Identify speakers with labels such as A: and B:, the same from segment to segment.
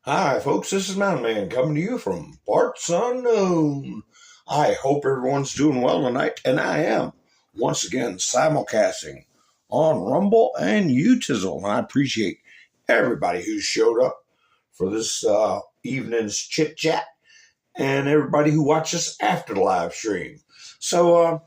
A: Hi, folks. This is Mountain Man coming to you from parts unknown. I hope everyone's doing well tonight, and I am once again simulcasting on Rumble and Utizzle. And I appreciate everybody who showed up for this evening's chit chat, and everybody who watches after the live stream. So,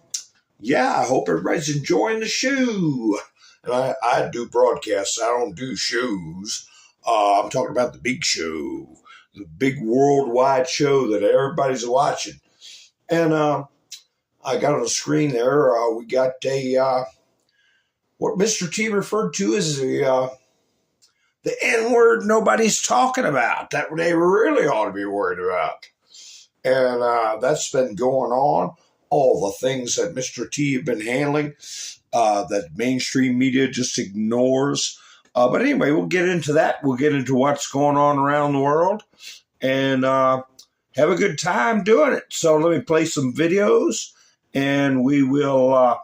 A: I hope everybody's enjoying the show. And I do broadcasts. I don't do shows. I'm talking about the big show, the big worldwide show that everybody's watching. And I got on the screen there, we got what Mr. T referred to as the N-word nobody's talking about, that they really ought to be worried about. And that's been going on. All the things that Mr. T have been handling that mainstream media just ignores. But anyway, we'll get into that. We'll get into what's going on around the world and have a good time doing it. So let me play some videos and we will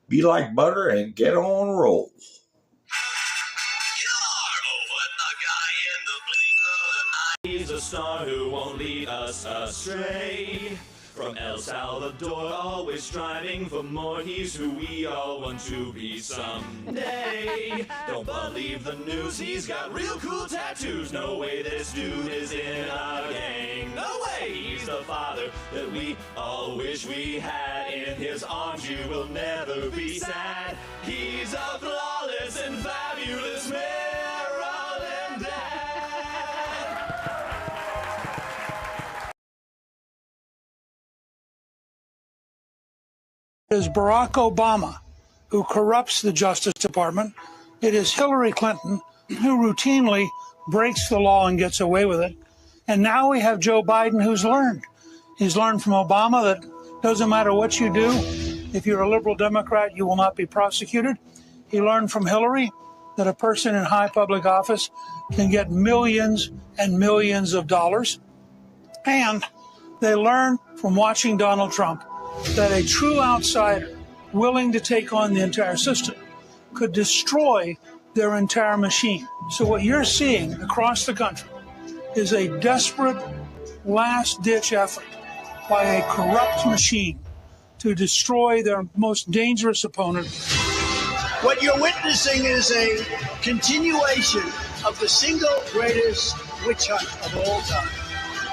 A: be like butter and get on a roll.
B: He's a star who won't lead us astray. From El Salvador, always striving for more. He's who we all want to be someday. Don't believe the news, he's got real cool tattoos. No way this dude is in a gang. No way! He's the father that we all wish we had. In his arms you will never be sad. He's a flawless and fabulous Maryland dad.
C: It is Barack Obama who corrupts the Justice Department. It is Hillary Clinton who routinely breaks the law and gets away with it. And now we have Joe Biden who's learned. He's learned from Obama that doesn't matter what you do, if you're a liberal Democrat, you will not be prosecuted. He learned from Hillary that a person in high public office can get millions and millions of dollars. And they learned from watching Donald Trump that a true outsider willing to take on the entire system could destroy their entire machine. So what you're seeing across the country is a desperate last-ditch effort by a corrupt machine to destroy their most dangerous opponent.
D: What you're witnessing is a continuation of the single greatest witch hunt of all time.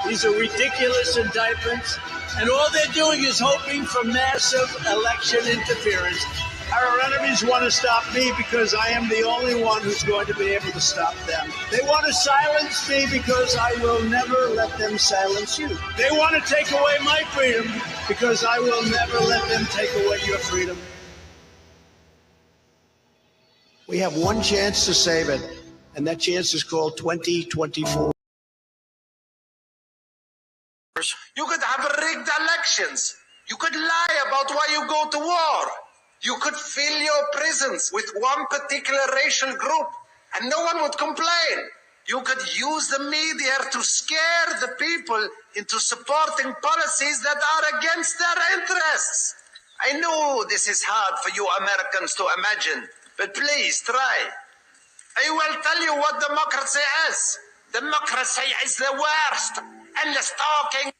D: These are ridiculous indictments. And all they're doing is hoping for massive election interference. Our enemies want to stop me because I am the only one who's going to be able to stop them. They want to silence me because I will never let them silence you. They want to take away my freedom because I will never let them take away your freedom. We have one chance to save it, and that chance is called 2024.
E: You could have rigged elections. You could lie about why you go to war. You could fill your prisons with one particular racial group and no one would complain. You could use the media to scare the people into supporting policies that are against their interests. I know this is hard for you Americans to imagine, but please try. I will tell you what democracy is. Democracy is the worst. Endless talking.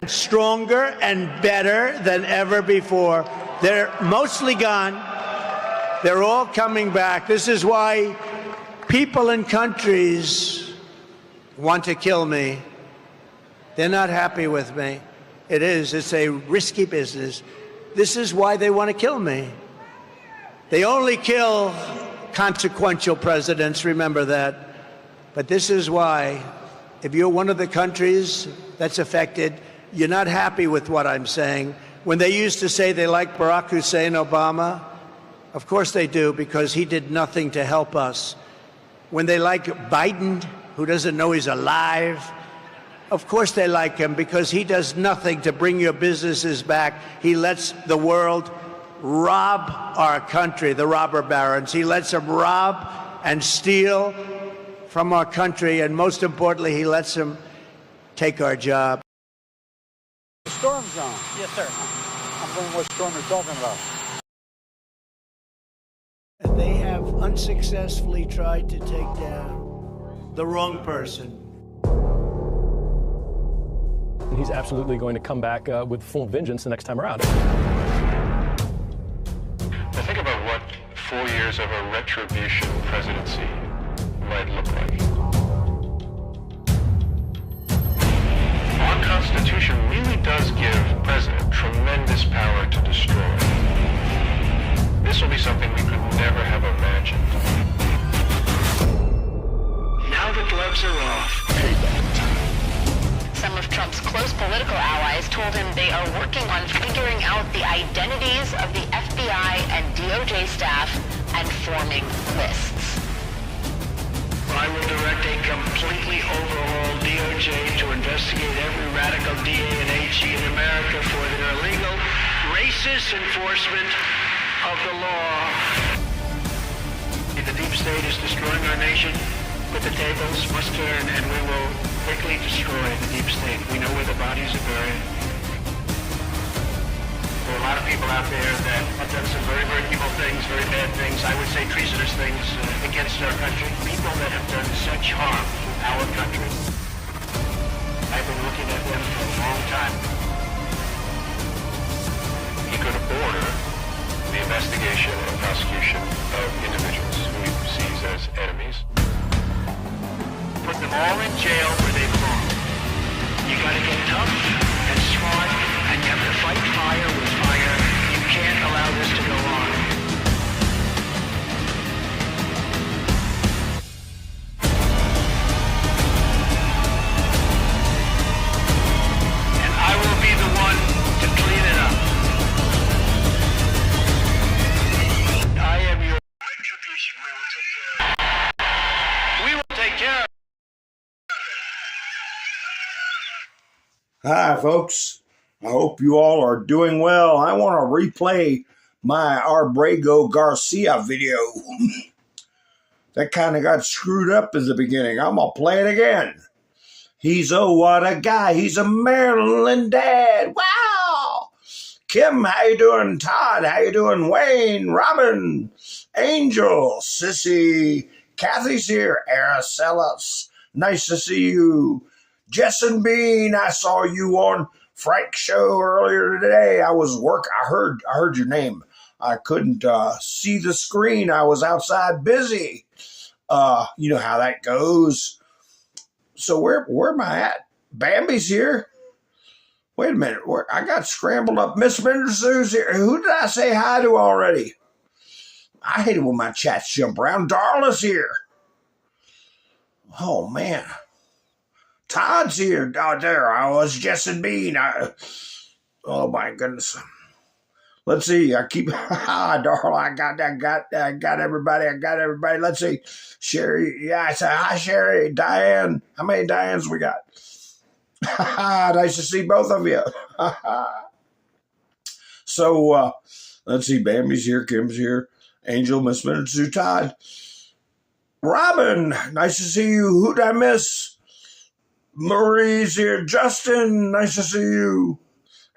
D: Stronger and better than ever before. They're mostly gone. They're all coming back. This is why people in countries want to kill me. They're not happy with me. It's a risky business. This is why they want to kill me. They only kill consequential presidents, remember that. But this is why, if you're one of the countries that's affected, you're not happy with what I'm saying. When they used to say they like Barack Hussein Obama, of course they do, because he did nothing to help us. When they like Biden, who doesn't know he's alive, of course they like him, because he does nothing to bring your businesses back. He lets the world rob our country, the robber barons. He lets them rob and steal from our country, and most importantly, he lets them take our job.
F: Storm zone. Yes, sir. I'm wondering what storm you're talking about.
D: They have unsuccessfully tried to take down the wrong person.
G: He's absolutely going to come back with full vengeance the next time around.
H: Now think about what 4 years of a retribution presidency might look like. Our Constitution really does give the president tremendous power to destroy. This will be something we could never have imagined.
I: Now the gloves are off. Some of Trump's close political allies told him they are working on figuring out the identities of the FBI and DOJ staff and forming lists. I will direct a completely overhauled DOJ to investigate every radical DA and AG in America for their illegal, racist enforcement of the law. The deep state is destroying our nation, but the tables must turn and we will quickly destroy the deep state. We know where the bodies are buried. There are a lot of people out there that have done some very, very evil things, very bad things, I would say treasonous things against our country. People that have done such harm to our country. I've been looking at them for a long time.
H: He could order the investigation and prosecution of individuals who he sees as enemies.
I: Put them all in jail where they belong. You gotta get tough and smart, and you have to fight fire with fire. You can't allow this to go on. And I will be the one to clean it up. I am your retribution. We will take care of.
A: Hi, folks. I hope you all are doing well. I want to replay my Abrego Garcia video. That kind of got screwed up in the beginning. I'm going to play it again. What a guy. He's a Maryland dad. Wow. Kim, how you doing? Todd, how you doing? Wayne, Robin, Angel, Sissy, Kathy's here. Aracelis, nice to see you. Jess and Bean, I saw you on Frank's show earlier today. I heard your name. I couldn't see the screen. I was outside busy. You know how that goes. So where am I at? Bambi's here. Wait a minute. I got scrambled up. Miss Mendersue's here. Who did I say hi to already? I hate it when my chats jump around. Darla's here. Oh, man. Todd's here. Oh, there I was. Jess and Bean. Oh, my goodness. Let's see. I keep... Darla, I got everybody. Let's see. Sherry. Yeah, I said, hi, Sherry. Diane. How many Dianes we got? Nice to see both of you. So, let's see. Bambi's here. Kim's here. Angel, Miss Minute, Todd. Robin, nice to see you. Who'd I miss? Marie's here. Justin, nice to see you.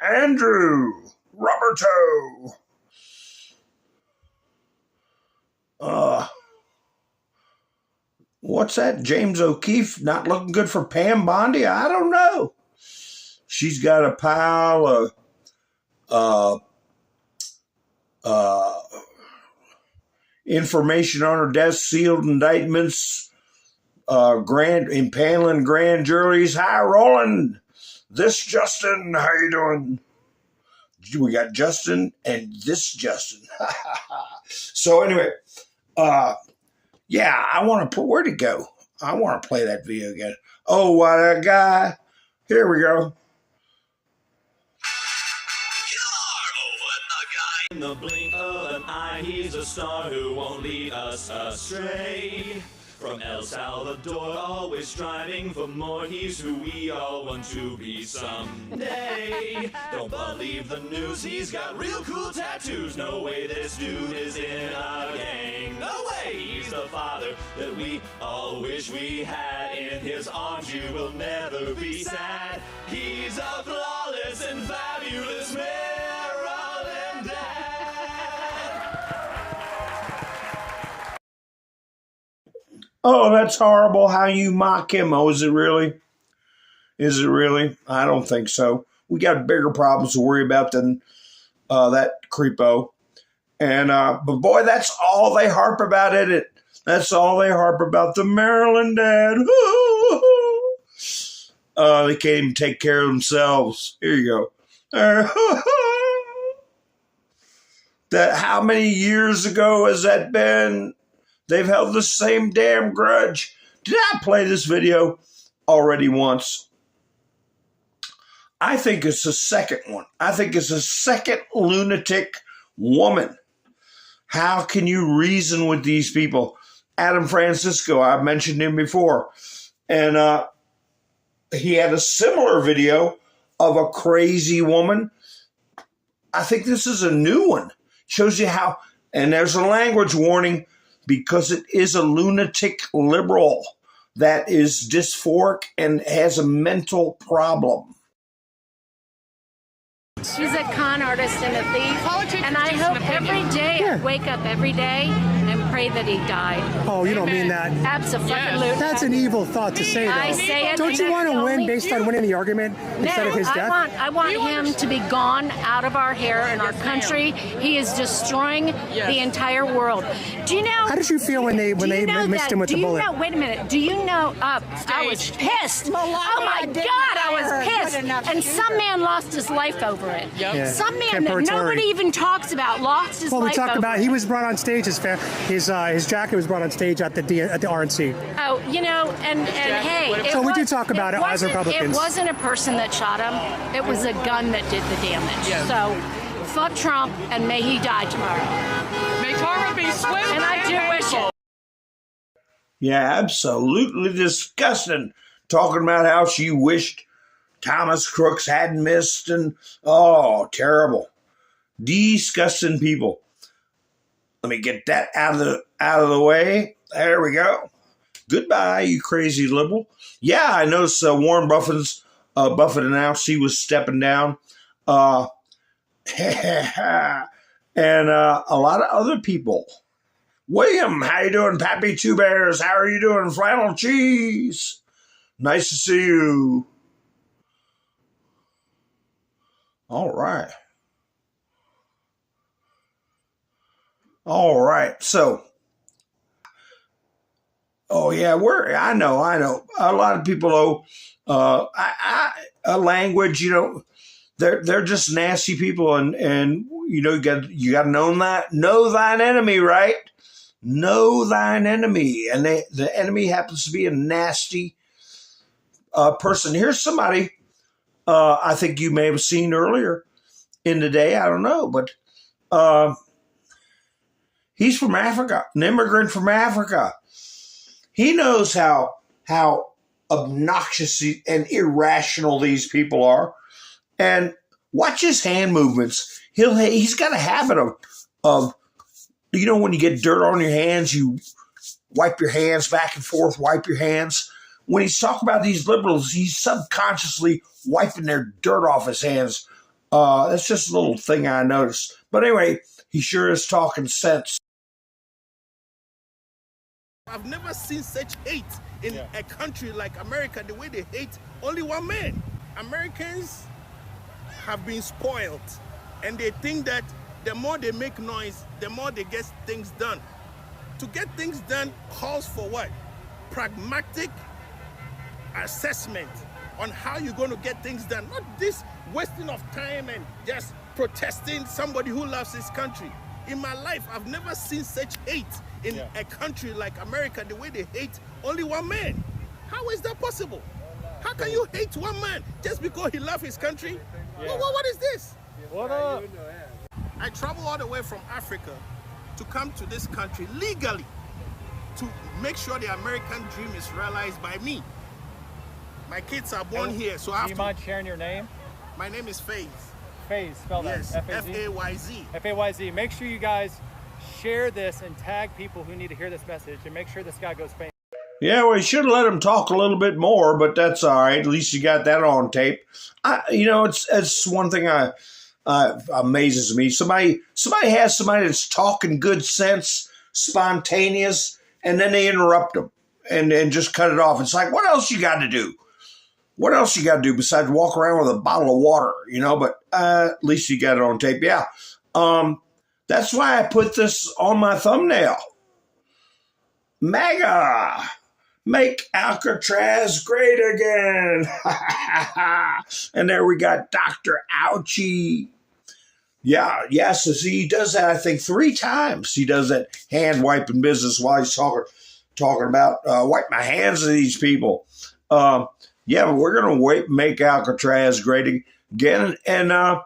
A: Andrew, Roberto. What's that? James O'Keefe not looking good for Pam Bondi? I don't know. She's got a pile of information on her desk, sealed indictments, impaling grand juries. Hi, Roland. This Justin, how you doing? We got Justin and this Justin. So anyway, yeah, I want to where'd it go? I want to play that video again. Oh, what a guy. Here we go.
B: In the blink of an eye, he's a star who won't lead us astray. From El Salvador, always striving for more, he's who we all want to be someday. Don't believe the news, he's got real cool tattoos. No way this dude is in a gang. No way, he's the father that we all wish we had. In his arms you will never be sad. He's a flawless and fabulous Maryland dad.
A: Oh, that's horrible how you mock him. Oh, is it really? Is it really? I don't think so. We got bigger problems to worry about than that creepo. And but boy, that's all they harp about it. That's all they harp about. The Maryland dad. They can't even take care of themselves. Here you go. That how many years ago has that been? They've held the same damn grudge. Did I play this video already once? I think it's the second one. I think it's the second lunatic woman. How can you reason with these people? Adam Francisco, I've mentioned him before. And he had a similar video of a crazy woman. I think this is a new one. Shows you how, and there's a language warning because it is a lunatic liberal that is dysphoric and has a mental problem.
J: She's a con artist and a thief, and I hope every day I wake up every day and pray that he died.
K: Oh, you don't mean that?
J: Absolutely.
K: That's an evil thought to say, though.
J: I say it.
K: Don't you want to win based on winning the argument instead of his death?
J: I want him to be gone out of our hair and our country. He is destroying the entire world. Do you know?
K: How did you feel when they missed him with the bullet?
J: Wait a minute. Do you know? I was pissed. Oh my God, I was pissed. And some man lost his life over it.
K: Yeah.
J: Some man that nobody even talks about lost his life.
K: Well, we talked about.
J: It.
K: He was brought on stage. His jacket was brought on stage at the RNC.
J: Oh, you know, and hey.
K: So we do talk about it as Republicans.
J: It wasn't a person that shot him. It was a gun that did the damage. Yeah. So, fuck Trump, and may he die tomorrow.
L: May Tara be swift.
J: And I do wish it.
A: Yeah, absolutely disgusting. Talking about how she wished Thomas Crooks hadn't missed, and oh, terrible, disgusting people. Let me get that out of the way. There we go. Goodbye, you crazy liberal. Yeah, I noticed Warren Buffett announced he was stepping down, and a lot of other people. William, how you doing? Pappy Two Bears, how are you doing? Flannel Cheese, nice to see you. All right. So, oh yeah, I know. A lot of people owe a language. You know, they're just nasty people, and you know you got to know thine enemy, right? Know thine enemy, and the enemy happens to be a nasty person. Here's somebody. I think you may have seen earlier in the day. I don't know, but he's from Africa, an immigrant from Africa. He knows how obnoxious and irrational these people are. And watch his hand movements. He's got a habit of you know, when you get dirt on your hands, you wipe your hands back and forth, wipe your hands. When he's talking about these liberals, he's subconsciously wiping their dirt off his hands. That's just a little thing I noticed. But anyway, he sure is talking sense.
M: I've never seen such hate in a country like America, the way they hate only one man. Americans have been spoiled, and they think that the more they make noise, the more they get things done. To get things done calls for what? Pragmatic assessment on how you're going to get things done. Not this wasting of time and just protesting somebody who loves his country. In my life, I've never seen such hate in a country like America, the way they hate only one man. How is that possible? How can you hate one man just because he loves his country? What is this?
L: What up?
M: I travel all the way from Africa to come to this country legally to make sure the American dream is realized by me. My kids are born here, so I have to...
L: Do you mind sharing your name?
M: My name is Faith.
L: Faith, spell that.
M: Yes, F-A-Y-Z.
L: F-A-Y-Z. Make sure you guys share this and tag people who need to hear this message, and make sure this guy goes famous.
A: Yeah, well, you should have let him talk a little bit more, but that's all right. At least you got that on tape. It's one thing amazes me. Somebody has somebody that's talking good sense, spontaneous, and then they interrupt them. and just cut it off. It's like, what else you got to do? What else you got to do besides walk around with a bottle of water, you know? But at least you got it on tape. Yeah. That's why I put this on my thumbnail. MAGA, make Alcatraz great again. And there we got Dr. Ouchie. Yeah, yes, he does that, I think, 3 times. He does that hand wiping business while he's talking about wipe my hands of these people. Yeah, but we're going to make Alcatraz great again. And a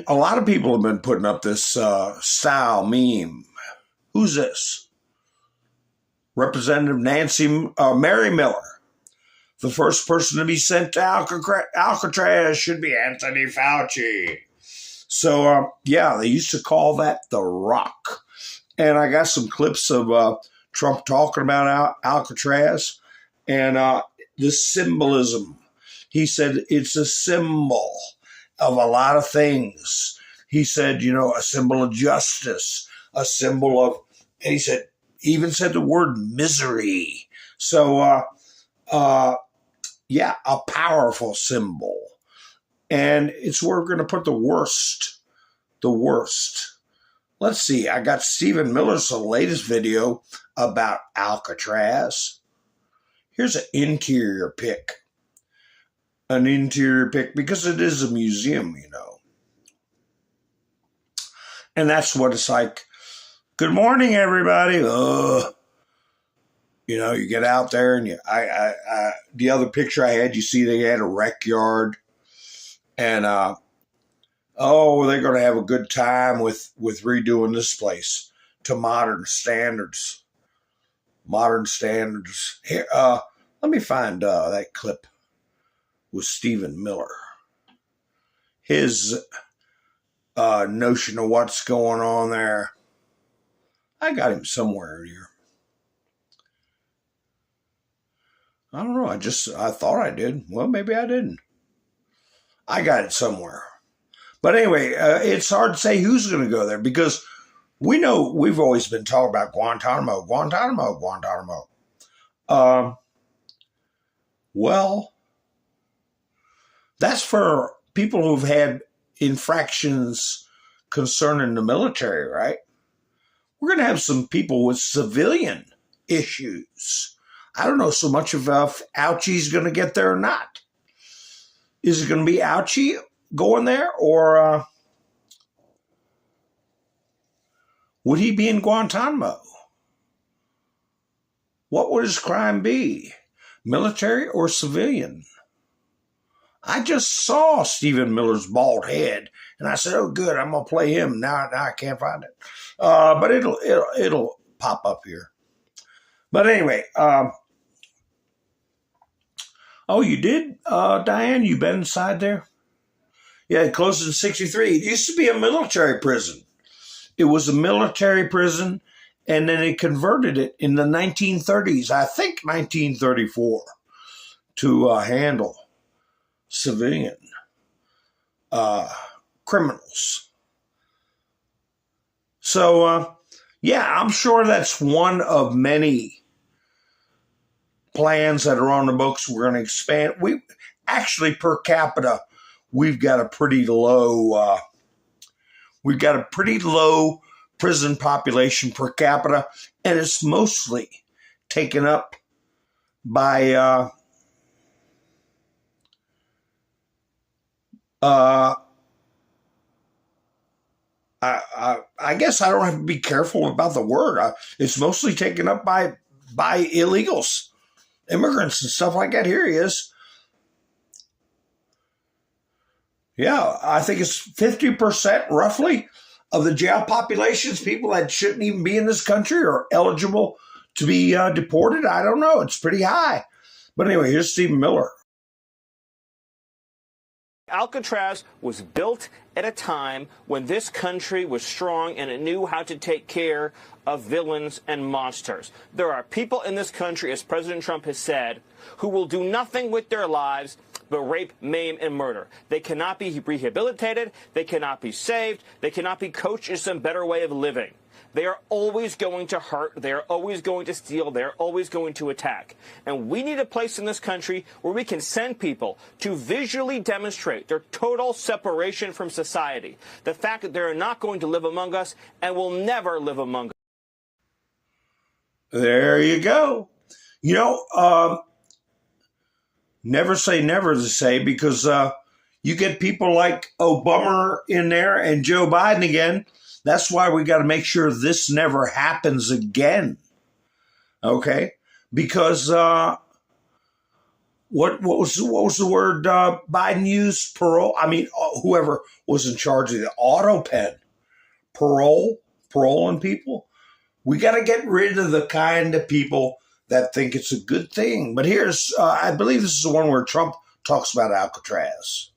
A: lot of people have been putting up this style meme. Who's this? Representative Mary Miller. The first person to be sent to Alcatraz should be Anthony Fauci. So, yeah, they used to call that the Rock. And I got some clips of Trump talking about Alcatraz and the symbolism. He said it's a symbol of a lot of things. He said, you know, a symbol of justice, a symbol of, and he said, even said the word misery. So, yeah, a powerful symbol. And it's where we're going to put the worst. The worst. Let's see. I got Stephen Miller's latest video about Alcatraz. Here's an interior pic. An interior pic because it is a museum, you know. And that's what it's like. Good morning, everybody. You know, you get out there and the other picture I had, you see they had a rec yard. And, they're going to have a good time with redoing this place to modern standards. Modern standards. Here, let me find that clip with Stephen Miller. His notion of what's going on there. I got him somewhere here. I don't know. I thought I did. Well, maybe I didn't. I got it somewhere. But anyway, it's hard to say who's going to go there because we know we've always been talking about Guantanamo. Well, that's for people who've had infractions concerning the military, right? We're going to have some people with civilian issues. I don't know so much if Ouchie's going to get there or not. Is it going to be Ouchie going there, or would he be in Guantanamo? What would his crime be? Military or civilian? I just saw Stephen Miller's bald head, and I said, "Oh, good, I'm gonna play him." Now I can't find it, but it'll pop up here. But anyway, oh, you did, Diane? You been inside there? Yeah, it closed in 1963. It used to be a military prison. It was a military prison, and then they converted it in the 1930s, I think 1934, to handle civilian criminals. So, yeah, I'm sure that's one of many plans that are on the books. We're going to expand. We actually, per capita, we've got a pretty low prison population per capita, and it's mostly taken up by I guess I don't have to be careful about the word. It's mostly taken up by illegals, immigrants and stuff like that. Here he is. Yeah, I think it's 50% roughly of the jail populations, people that shouldn't even be in this country are eligible to be deported. I don't know. It's pretty high. But anyway, here's Stephen Miller.
N: Alcatraz was built at a time when this country was strong and it knew how to take care of villains and monsters. There are people in this country, as President Trump has said, who will do nothing with their lives but rape, maim, and murder. They cannot be rehabilitated. They cannot be saved. They cannot be coached in some better way of living. They are always going to hurt. They are always going to steal. They are always going to attack. And we need a place in this country where we can send people to visually demonstrate their total separation from society. The fact that they're not going to live among us and will never live among us.
A: There you go. You know, never say never to say, because you get people like Obama in there and Joe Biden again. That's why we got to make sure this never happens again. Okay? Because what was the word Biden used? Parole. I mean, whoever was in charge of the auto pen, paroling people. We got to get rid of the kind of people that think it's a good thing. But here's, I believe this is the one where Trump talks about Alcatraz.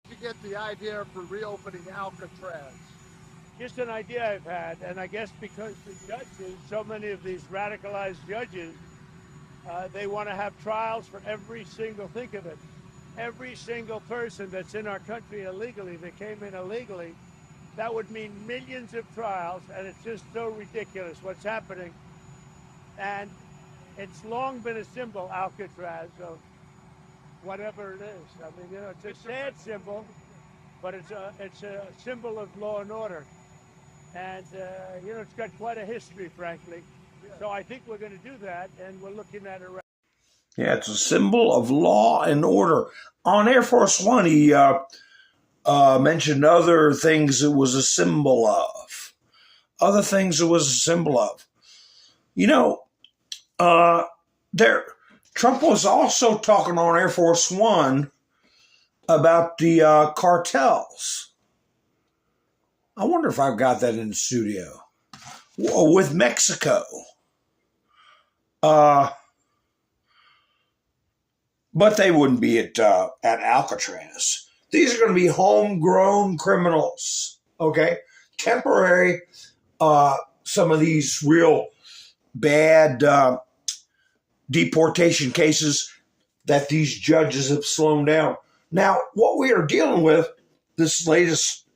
O: You get the idea for reopening Alcatraz?
D: Just an idea I've had, and I guess because the judges, so many of these radicalized judges, they want to have trials for every single, think of it, every single person that's in our country illegally, that came in illegally. That would mean millions of trials, and it's just so ridiculous what's happening. And it's long been a symbol, Alcatraz, of whatever it is. I mean, you know, it's a sad symbol, but it's a symbol of law and order. And, you know, it's got quite a history, frankly. So I think we're going to do that, and we're looking at it right.
A: Yeah, it's a symbol of law and order. On Air Force One, he mentioned other things it was a symbol of. Other things it was a symbol of. You know, Trump was also talking on Air Force One about the cartels. I wonder if I've got that in the studio. With Mexico. But they wouldn't be at Alcatraz. These are going to be homegrown criminals, okay? Temporary, some of these real bad deportation cases that these judges have slowed down. Now, what we are dealing with, this latest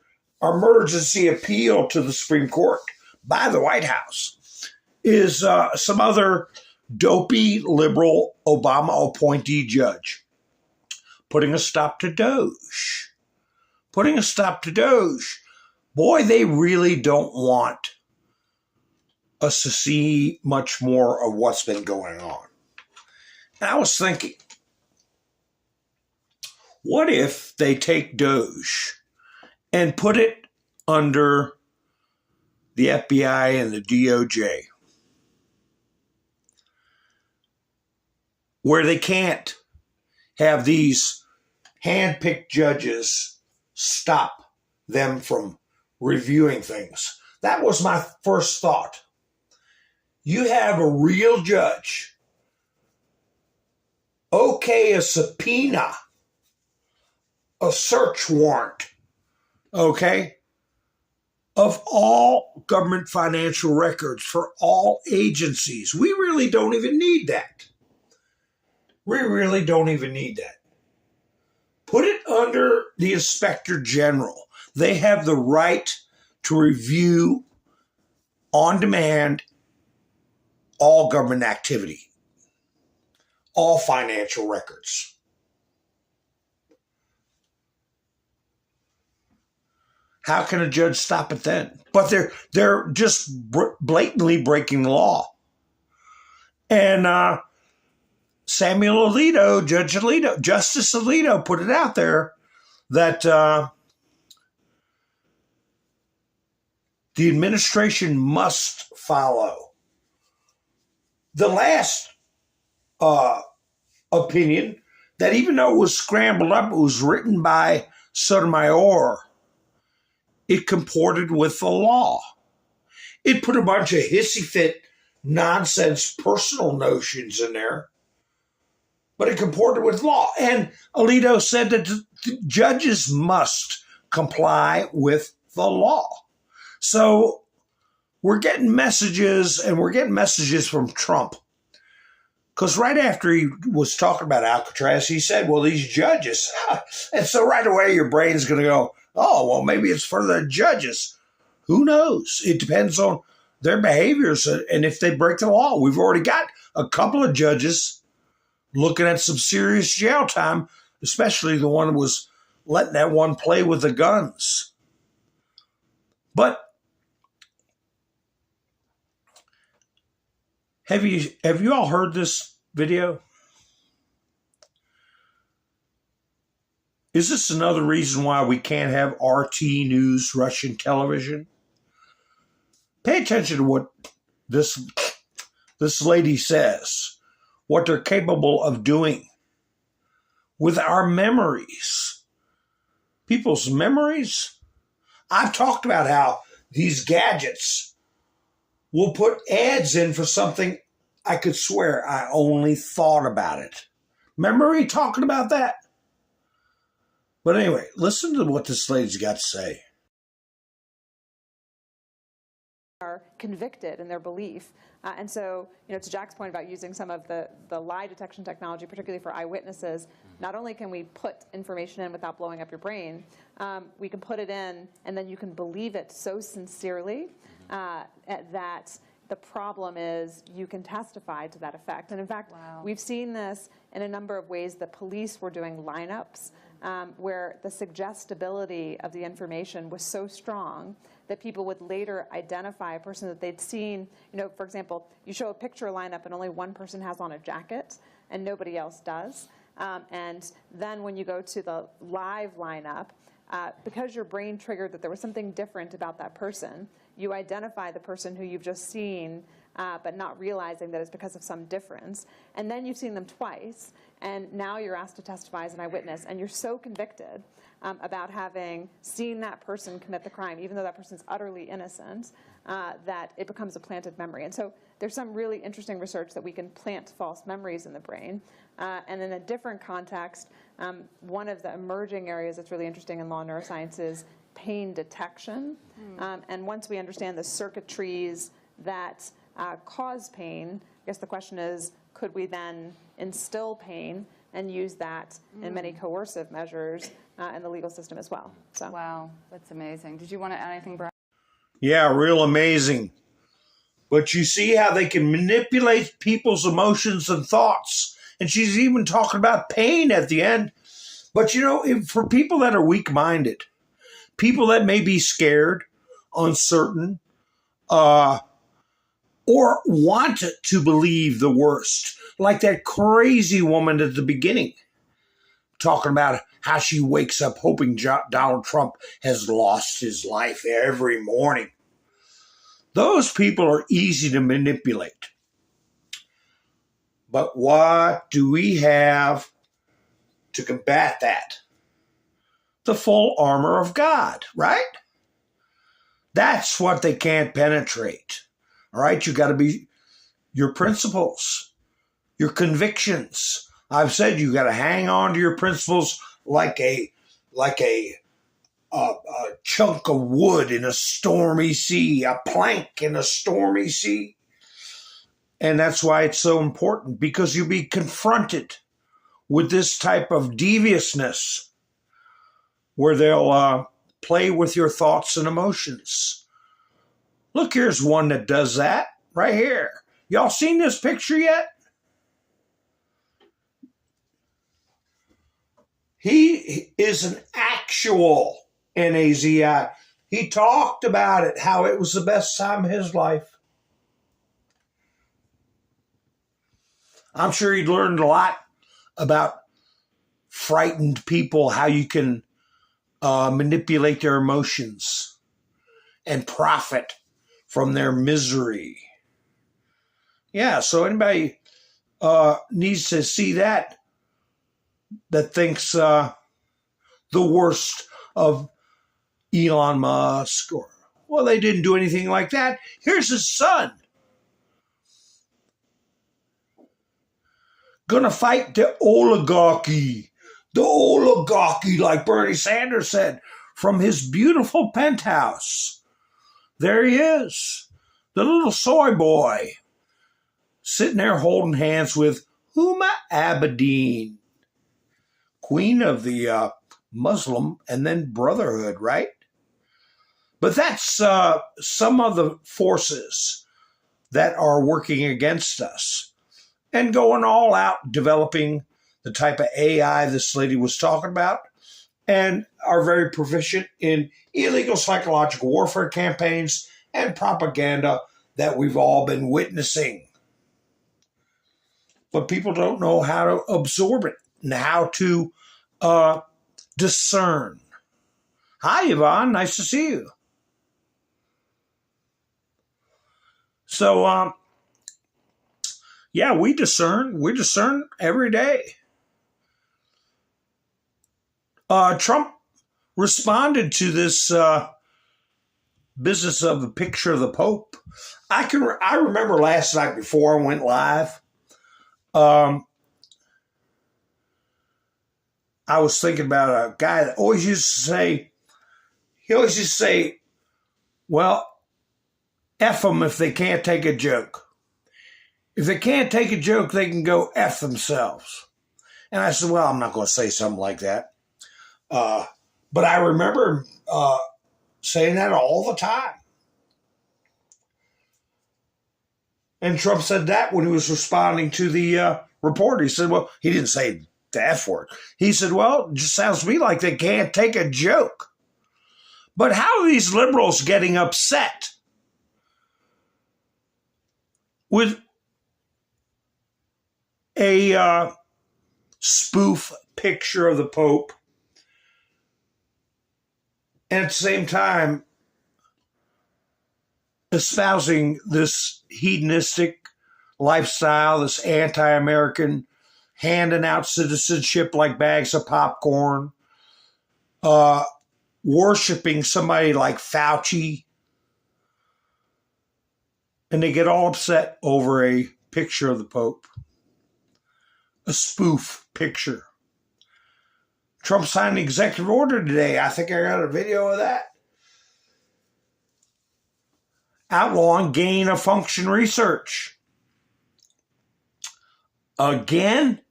A: emergency appeal to the Supreme Court by the White House, is some other dopey liberal Obama appointee judge putting a stop to Doge. Putting a stop to Doge. Boy, they really don't want us to see much more of what's been going on. And I was thinking, what if they take Doge and put it under the FBI and the DOJ, where they can't have these hand-picked judges stop them from reviewing things? That was my first thought. You have a real judge okay a subpoena, a search warrant, okay, of all government financial records for all agencies. We really don't even need that. We really don't even need that. Put it under the Inspector General. They have the right to review on demand all government activity, all financial records. How can a judge stop it then? But they're just blatantly breaking the law. And Justice Alito put it out there that the administration must follow. The last opinion, that even though it was scrambled up, it was written by Sotomayor, it comported with the law. It put a bunch of hissy fit nonsense personal notions in there, but it comported with law. And Alito said that the judges must comply with the law. So we're getting messages, and we're getting messages from Trump. Because right after he was talking about Alcatraz, he said, well, these judges. And so right away your brain's going to go, Oh, well, maybe it's for the judges. Who knows? It depends on their behaviors and if they break the law. We've already got a couple of judges looking at some serious jail time, especially the one who was letting that one play with the guns. But have you all heard this video? Is this another reason why we can't have RT News Russian television? Pay attention to what this lady says, what they're capable of doing with our memories. People's memories. I've talked about how these gadgets will put ads in for something I could swear I only thought about it. Remember me talking about that? But anyway, listen to what this lady's got to say.
P: Are convicted in their belief. And so, to Jack's point about using some of the lie detection technology, particularly for eyewitnesses, not only can we put information in without blowing up your brain, we can put it in and then you can believe it so sincerely that the problem is you can testify to that effect. And in fact, we've seen this in a number of ways. The police were doing lineups where the suggestibility of the information was so strong that people would later identify a person that they'd seen. For example, you show a picture lineup and only one person has on a jacket and nobody else does. And then when you go to the live lineup, because your brain triggered that there was something different about that person, you identify the person who you've just seen, but not realizing that it's because of some difference. And then you've seen them twice, and now you're asked to testify as an eyewitness, and you're so convicted about having seen that person commit the crime, even though that person's utterly innocent, that it becomes a planted memory. And so there's some really interesting research that we can plant false memories in the brain. And in a different context, one of the emerging areas that's really interesting in law neuroscience is pain detection. And once we understand the circuitries that cause pain, I guess the question is, could we then instill pain and use that in many coercive measures in the legal system as well? So.
Q: Wow, that's amazing. Did you want to add anything, Brian?
A: Yeah, real amazing. But you see how they can manipulate people's emotions and thoughts. And she's even talking about pain at the end. But for people that are weak-minded, people that may be scared, uncertain, or want to believe the worst, like that crazy woman at the beginning, talking about how she wakes up hoping Donald Trump has lost his life every morning. Those people are easy to manipulate. But what do we have to combat that? The full armor of God, right? That's what they can't penetrate. All right, you got to be your principles, your convictions. I've said you got to hang on to your principles like a chunk of wood in a stormy sea, a plank in a stormy sea. And that's why it's so important, because you'll be confronted with this type of deviousness where they'll play with your thoughts and emotions. Look, here's one that does that right here. Y'all seen this picture yet? He is an actual NAZI. He talked about it, how it was the best time of his life. I'm sure he'd learned a lot about frightened people, how you can manipulate their emotions and profit from their misery. Yeah, so anybody needs to see that thinks the worst of Elon Musk, or, well, they didn't do anything like that. Here's his son. Gonna fight the oligarchy, like Bernie Sanders said, from his beautiful penthouse. There he is, the little soy boy, sitting there holding hands with Huma Abedin, queen of the Muslim, and then brotherhood, right? But that's some of the forces that are working against us and going all out, developing the type of AI this lady was talking about, and are very proficient in illegal psychological warfare campaigns and propaganda that we've all been witnessing. But people don't know how to absorb it and how to discern. Hi, Yvonne. Nice to see you. So, yeah, we discern. We discern every day. Trump responded to this business of the picture of the Pope. I remember last night before I went live, I was thinking about a guy that always used to say, well, F them if they can't take a joke. If they can't take a joke, they can go F themselves. And I said, well, I'm not going to say something like that. But I remember saying that all the time. And Trump said that when he was responding to the reporter. He said, well, he didn't say the F word. He said, well, it just sounds to me like they can't take a joke. But how are these liberals getting upset with a spoof picture of the Pope, and at the same time espousing this hedonistic lifestyle, this anti-American, handing out citizenship like bags of popcorn, worshiping somebody like Fauci, and they get all upset over a picture of the Pope, a spoof picture. Trump signed an executive order today. I think I got a video of that. Outlawing gain-of-function research. Again?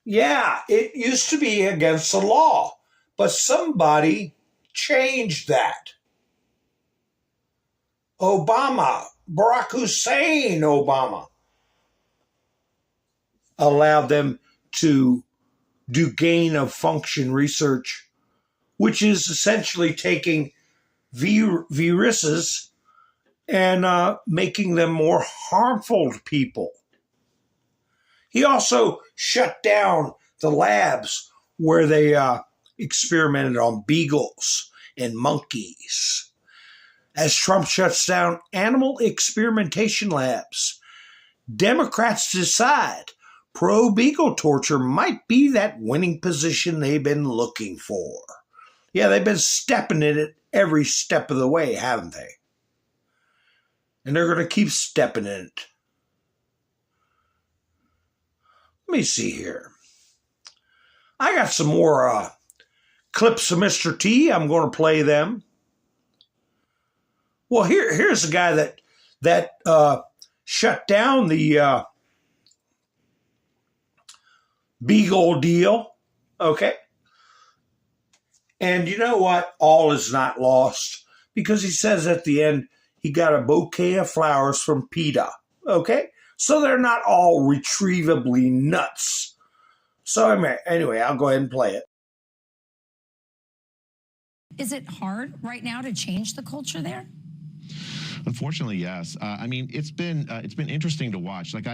A: Yeah, it used to be against the law, but somebody changed that. Obama, Barack Hussein Obama, allowed them to do gain-of-function research, which is essentially taking viruses and making them more harmful to people. He also shut down the labs where they experimented on beagles and monkeys. As Trump shuts down animal experimentation labs, Democrats decide pro-beagle torture might be that winning position they've been looking for. Yeah, they've been stepping in it every step of the way, haven't they? And they're going to keep stepping in it. Let me see here. I got some more clips of Mr. T. I'm going to play them. Well, here's a guy that shut down the beagle deal. Okay. And you know what? All is not lost, because he says at the end he got a bouquet of flowers from PETA. Okay? So they're not all retrievably nuts. So anyway, I'll go ahead and play it.
R: Is it hard right now to change the culture there?
S: Unfortunately, yes. I mean, it's been interesting to watch. Like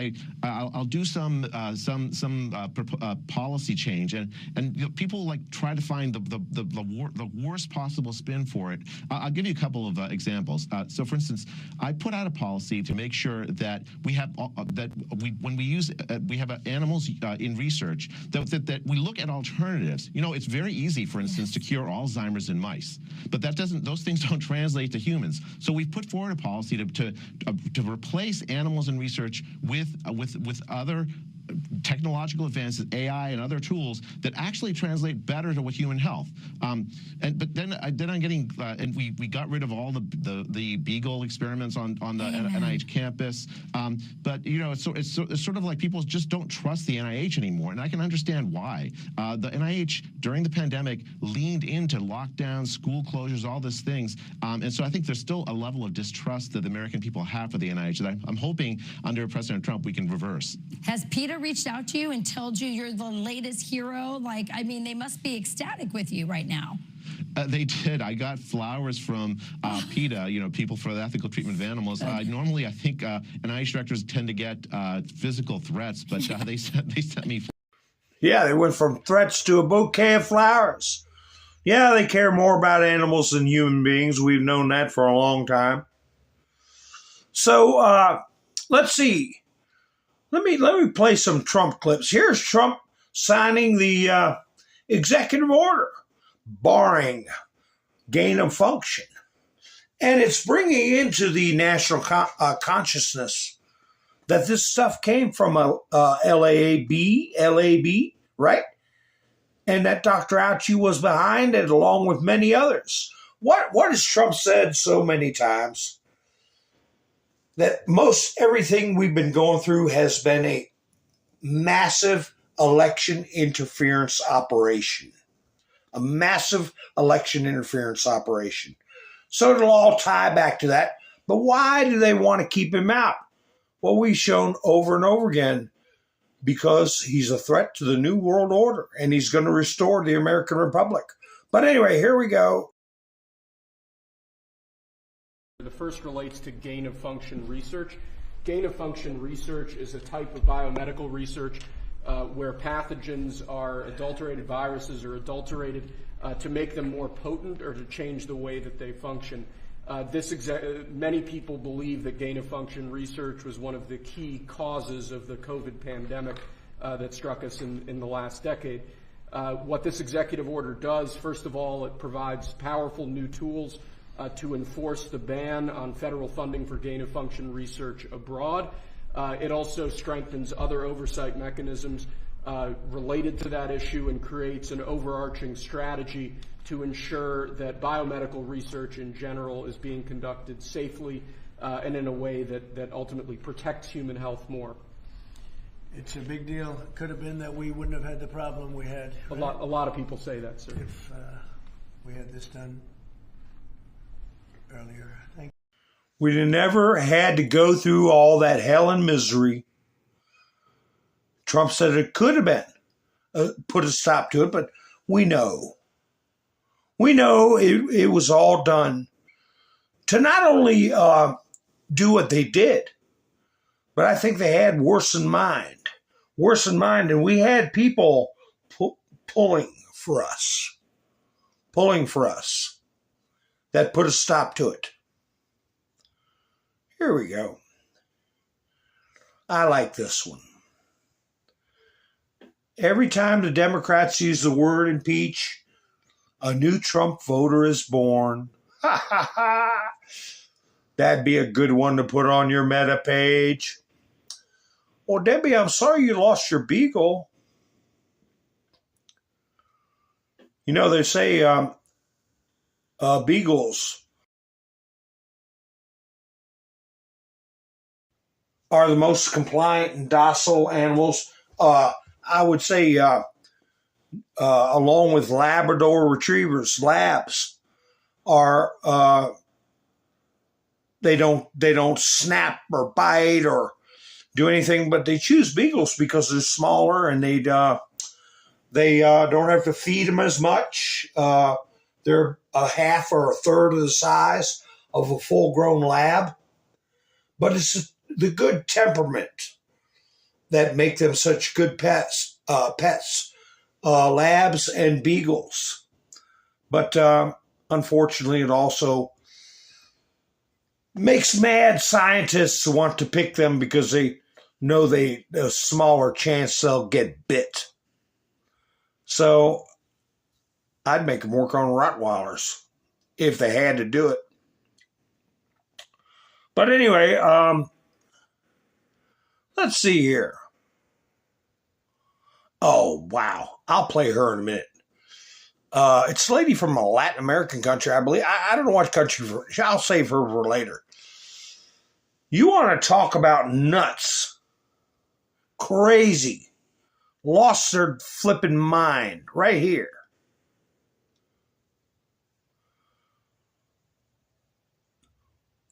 S: I'll do some policy change, and you know, people like try to find the worst possible spin for it. I'll give you a couple of examples. So, for instance, I put out a policy to make sure that we have when we use we have animals in research that we look at alternatives. You know, it's very easy, for instance, to cure Alzheimer's in mice, but those things don't translate to humans. So we've put forward a policy to replace animals in research with other technological advances, AI and other tools that actually translate better to human health. But then I'm getting, and we got rid of all the Beagle experiments on the NIH campus. But you know, it's sort of like people just don't trust the NIH anymore, and I can understand why. The NIH during the pandemic leaned into lockdowns, school closures, all these things, and so I think there's still a level of distrust that the American people have for the NIH that I'm hoping under President Trump we can reverse.
R: Has PETA reached out to you and told you you're the latest hero? Like, I mean, they must be ecstatic with you right now.
S: They did. I got flowers from PETA, you know, People for the Ethical Treatment of Animals. Normally, I think NIH directors tend to get physical threats, but they sent me.
A: Yeah, they went from threats to a bouquet of flowers. Yeah, they care more about animals than human beings. We've known that for a long time. So let's see. Let me play some Trump clips. Here's Trump signing the executive order barring gain of function. And it's bringing into the national consciousness that this stuff came from a LAB, right? And that Dr. Fauci was behind it along with many others. What has Trump said so many times? That most everything we've been going through has been a massive election interference operation. A massive election interference operation. So it'll all tie back to that. But why do they want to keep him out? Well, we've shown over and over again, because he's a threat to the New World Order and he's going to restore the American Republic. But anyway, here we go.
G: The first relates to gain-of-function research. Gain-of-function research is a type of biomedical research where pathogens are adulterated, viruses are adulterated to make them more potent or to change the way that they function. Many people believe that gain-of-function research was one of the key causes of the COVID pandemic that struck us in the last decade. What this executive order does, first of all, it provides powerful new tools to enforce the ban on federal funding for gain-of-function research abroad. It also strengthens other oversight mechanisms related to that issue and creates an overarching strategy to ensure that biomedical research in general is being conducted safely and in a way that ultimately protects human health more.
D: It's a big deal. It could have been that we wouldn't have had the problem we had. Right?
G: A lot of people say that, sir.
D: If we had this done earlier. Thank you.
A: We'd have never had to go through all that hell and misery. Trump said it could have been put a stop to it, but we know. We know it was all done to not only do what they did, but I think they had worse in mind. Worse in mind, and we had people pulling for us that put a stop to it. Here we go. I like this one. Every time the Democrats use the word impeach, a new Trump voter is born. Ha ha ha. That'd be a good one to put on your meta page. Well, Debbie, I'm sorry you lost your beagle. You know, they say beagles are the most compliant and docile animals. I would say along with Labrador retrievers, labs are they don't snap or bite or do anything, but they choose beagles because they're smaller and they don't have to feed them as much. They're a half or a third of the size of a full-grown lab, but it's the good temperament that make them such good pets, labs and beagles. But unfortunately, it also makes mad scientists want to pick them because they know a smaller chance they'll get bit. So I'd make them work on Rottweilers if they had to do it. But anyway, let's see here. Oh, wow. I'll play her in a minute. It's a lady from a Latin American country, I believe. I don't know what country. I'll save her for later. You want to talk about nuts. Crazy. Lost their flipping mind right here.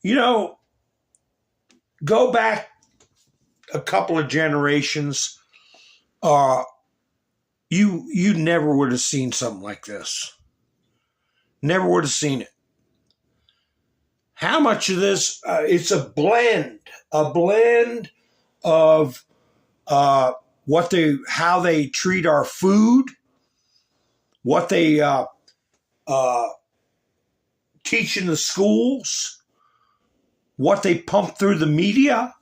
A: You know, go back a couple of generations. You never would have seen something like this. Never would have seen it. How much of this? It's a blend of how they treat our food, what they teach in the schools, what they pump through the media.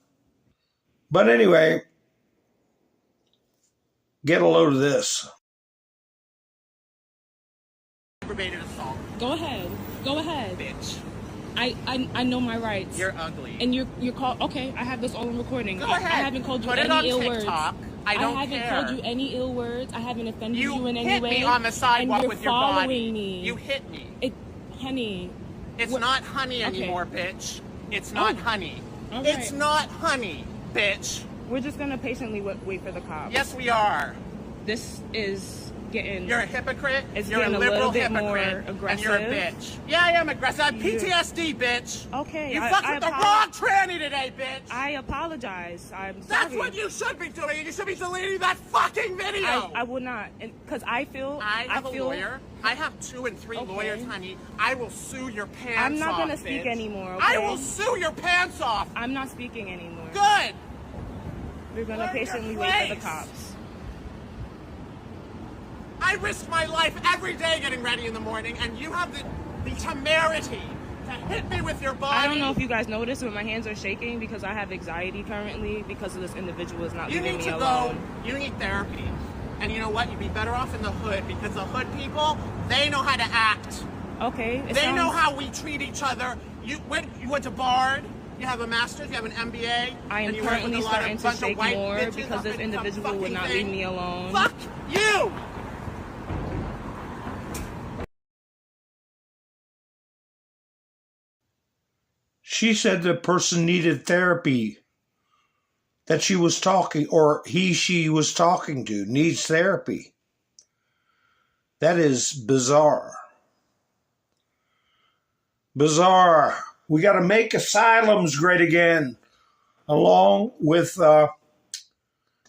A: But anyway, get a load of this.
T: Aggravated assault.
U: Go ahead. Go ahead.
T: Bitch.
U: I know my rights.
T: You're ugly.
U: And you're called. Okay, I have this all on recording.
T: Go ahead.
U: I haven't called you
T: Put
U: any ill words.
T: I don't
U: haven't
T: care.
U: called you any ill words. I haven't offended you in any way.
T: You hit me on the sidewalk with your body.
U: Following me.
T: You hit me.
U: Honey.
T: It's not honey anymore, bitch. It's not honey.
U: All
T: It's
U: right.
T: not honey, bitch.
U: We're just gonna patiently wait for the cops.
T: Yes, we are.
U: This is getting.
T: You're a hypocrite.
U: It's
T: You're
U: getting
T: a liberal
U: little bit more
T: hypocrite,
U: aggressive.
T: and you're a bitch. Yeah, I am aggressive. I have PTSD, bitch.
U: Okay.
T: You fucked with the wrong tranny today, bitch.
U: I apologize. I'm sorry.
T: That's what you should be doing. You should be deleting that fucking video.
U: I would not, because I feel.
T: I have a lawyer. I have 2 and 3 lawyers, honey. I will sue your pants off.
U: I'm not gonna speak
T: bitch.
U: anymore. Okay?
T: I will sue your pants off.
U: I'm not speaking anymore.
T: Good.
U: We're gonna patiently wait for the cops.
T: I risk my life every day getting ready in the morning, and you have the temerity to hit me with your body.
U: I don't know if you guys noticed, but my hands are shaking because I have anxiety currently because of this individual is not leaving me alone.
T: You need therapy. And you know what? You'd be better off in the hood, because the hood people, they know how to act.
U: Okay.
T: They know how we treat each other. You went to Bard. You have a master's, you have an MBA.
U: I am currently starting to shake more because this individual would not leave me alone.
T: Fuck you!
A: She said the person needed therapy that she was talking, or she was talking to, needs therapy. That is bizarre. Bizarre. We got to make asylums great again, along with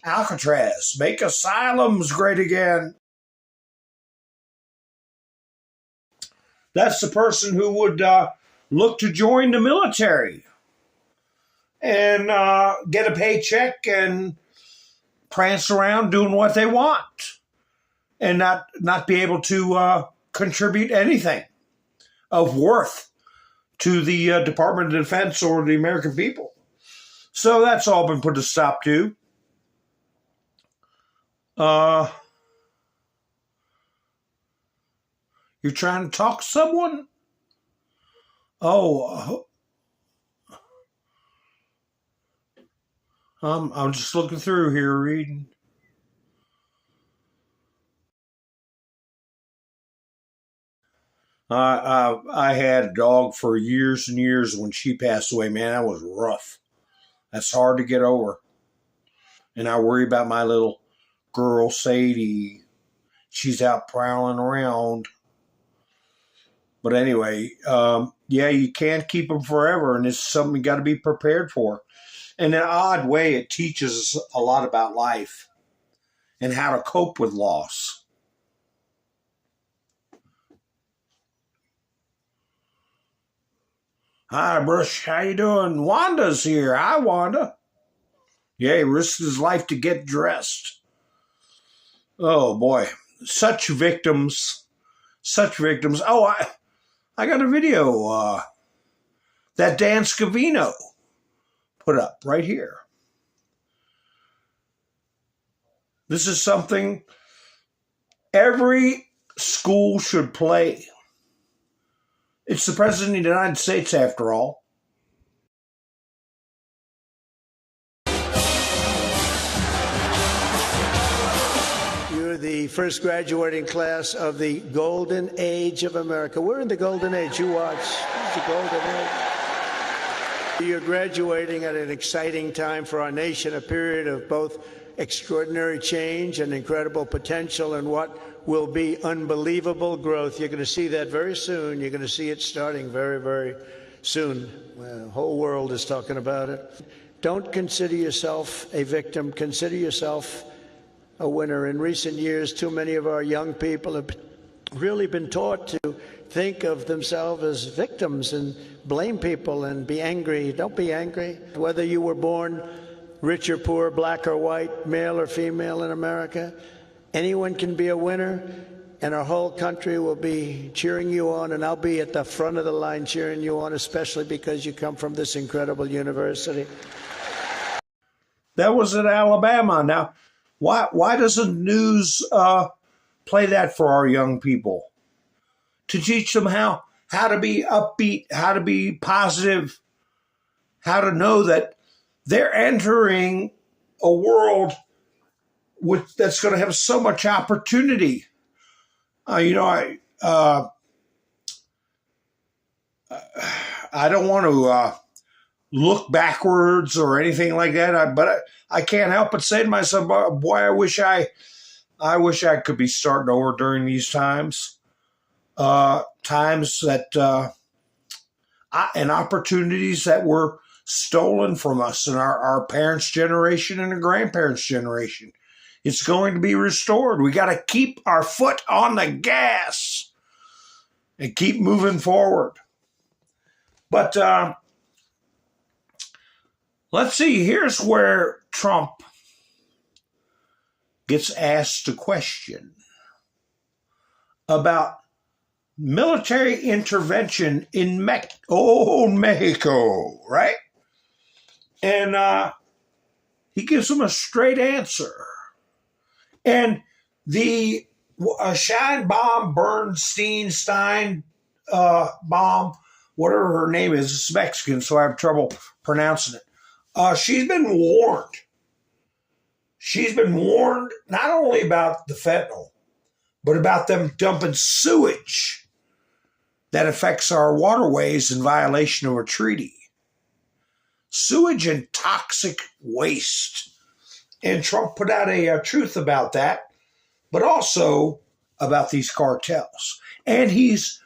A: Alcatraz. Make asylums great again. That's the person who would look to join the military and get a paycheck and prance around doing what they want and not be able to contribute anything of worth to the Department of Defense or the American people. So that's all been put a stop to. You're trying to talk to someone? Oh, I'm just looking through here, reading. I had a dog for years and years. When she passed away, man, that was rough. That's hard to get over. And I worry about my little girl, Sadie. She's out prowling around. But anyway, yeah, you can't keep them forever, and it's something you got to be prepared for. In an odd way, it teaches us a lot about life and how to cope with loss. Hi, Brush. How you doing? Wanda's here. Hi, Wanda. Yeah, he risked his life to get dressed. Oh, boy. Such victims. Such victims. Oh, I got a video that Dan Scavino put up right here. This is something every school should play. It's the President of the United States, after all.
D: first graduating class of the golden age of America. We're in the golden age. You watch. It's the golden age. You're graduating at an exciting time for our nation, a period of both extraordinary change and incredible potential and what will be unbelievable growth. You're going to see that very soon. You're going to see it starting very, very soon. The whole world is talking about it. Don't consider yourself a victim. Consider yourself a winner. In recent years, too many of our young people have really been taught to think of themselves as victims and blame people and be angry. Don't be angry. Whether you were born rich or poor, black or white, male or female in America, anyone can be a winner, and our whole country will be cheering you on, and I'll be at the front of the line cheering you on, especially because you come from this incredible university.
A: That was at Alabama. Now, why doesn't news play that for our young people? To teach them how to be upbeat, how to be positive, how to know that they're entering a world that's going to have so much opportunity. I don't want to look backwards or anything like that, but I can't help but say to myself, boy, I wish I could be starting over during these times. Times that and opportunities that were stolen from us in our parents' generation and our grandparents' generation. It's going to be restored. We got to keep our foot on the gas and keep moving forward. But let's see. Here's where Trump gets asked a question about military intervention in Mexico, right? And he gives them a straight answer. And the Stein bomb, whatever her name is, it's Mexican, so I have trouble pronouncing it. She's been warned. She's been warned not only about the fentanyl, but about them dumping sewage that affects our waterways in violation of a treaty. Sewage and toxic waste. And Trump put out a truth about that, but also about these cartels. And he's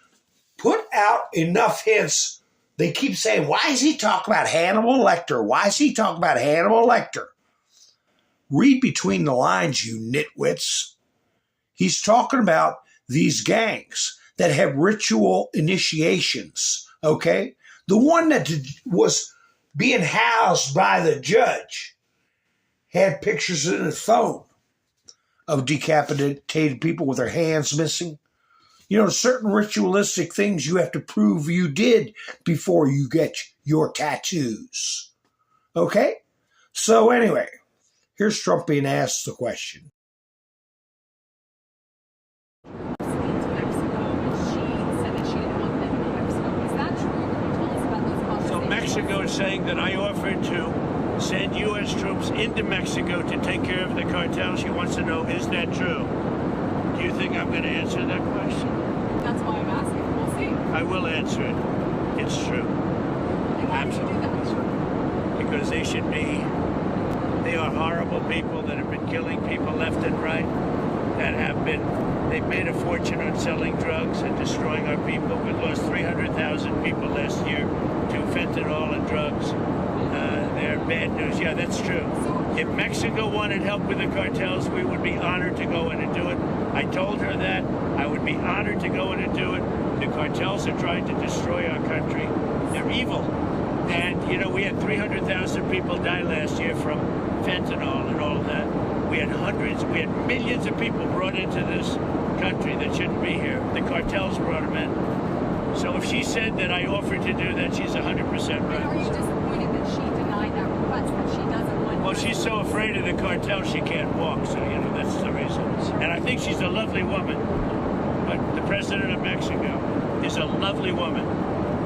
A: put out enough hints. They keep saying, why is he talking about Hannibal Lecter? Why is he talking about Hannibal Lecter? Read between the lines, you nitwits. He's talking about these gangs that have ritual initiations, okay? The one that was being housed by the judge had pictures in his phone of decapitated people with their hands missing. You know, certain ritualistic things you have to prove you did before you get your tattoos. Okay? So anyway, here's Trump being asked the question.
D: Mexico is saying that I offered to send U.S. troops into Mexico to take care of the cartel. She wants to know, is that true? Do you think I'm going to answer that question?
Q: That's why I'm asking. We'll see.
D: I will answer it. It's true.
Q: And why would you do that?
D: Because they are horrible people that have been killing people left and right, they've made a fortune on selling drugs and destroying our people. We lost 300,000 people last year to fentanyl and drugs. They're bad news. Yeah, that's true. If Mexico wanted help with the cartels, we would be honored to go in and do it. I told her that. I would be honored to go in and do it. The cartels are trying to destroy our country. They're evil. And, you know, we had 300,000 people die last year from fentanyl and all of that. We had millions of people brought into this country that shouldn't be here. The cartels brought them in. So if she said that I offered to do that, she's 100% right.
Q: And are you disappointed that she denied that request, that she doesn't want
D: Well, she's so afraid of the cartel she can't walk, so, you know, that's the reason. And I think she's a lovely woman. But the president of Mexico is a lovely woman.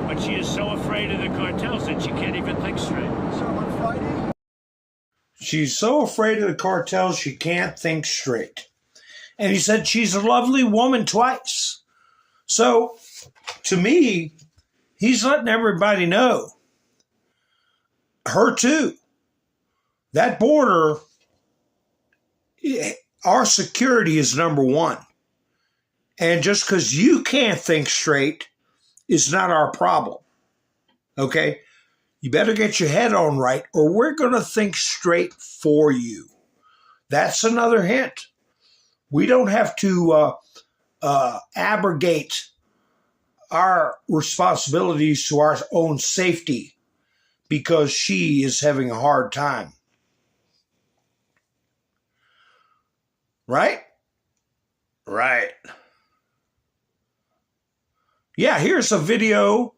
D: But she is so afraid of the cartels that she can't even think straight.
O: So on Friday,
A: She's so afraid of the cartels she can't think straight. And he said she's a lovely woman twice. So, to me, he's letting everybody know. Her too. That border, our security is number one. And just because you can't think straight is not our problem. Okay? You better get your head on right, or we're going to think straight for you. That's another hint. We don't have to abrogate our responsibilities to our own safety because she is having a hard time. Right? Right. Yeah, here's a video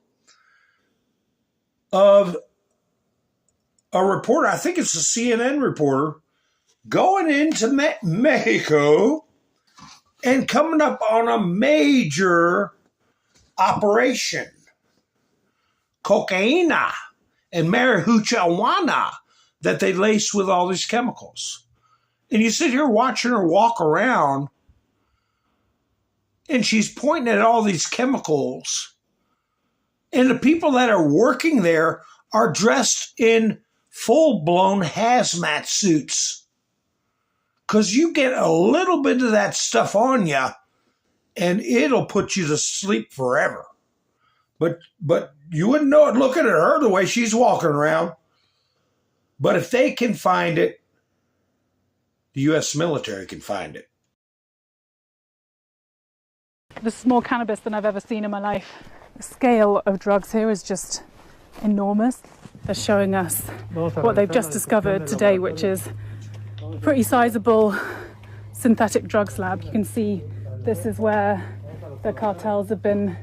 A: of a reporter, I think it's a CNN reporter, going into Mexico and coming up on a major operation. Cocaina and marijuana that they lace with all these chemicals. And you sit here watching her walk around, and she's pointing at all these chemicals. And the people that are working there are dressed in full-blown hazmat suits. Because you get a little bit of that stuff on you, and it'll put you to sleep forever. But you wouldn't know it looking at her the way she's walking around. But if they can find it, the U.S. military can find it.
C: This is more cannabis than I've ever seen in my life. The scale of drugs here is just enormous. They're showing us what they've just discovered today, which is a pretty sizable synthetic drugs lab. You can see this is where the cartels have been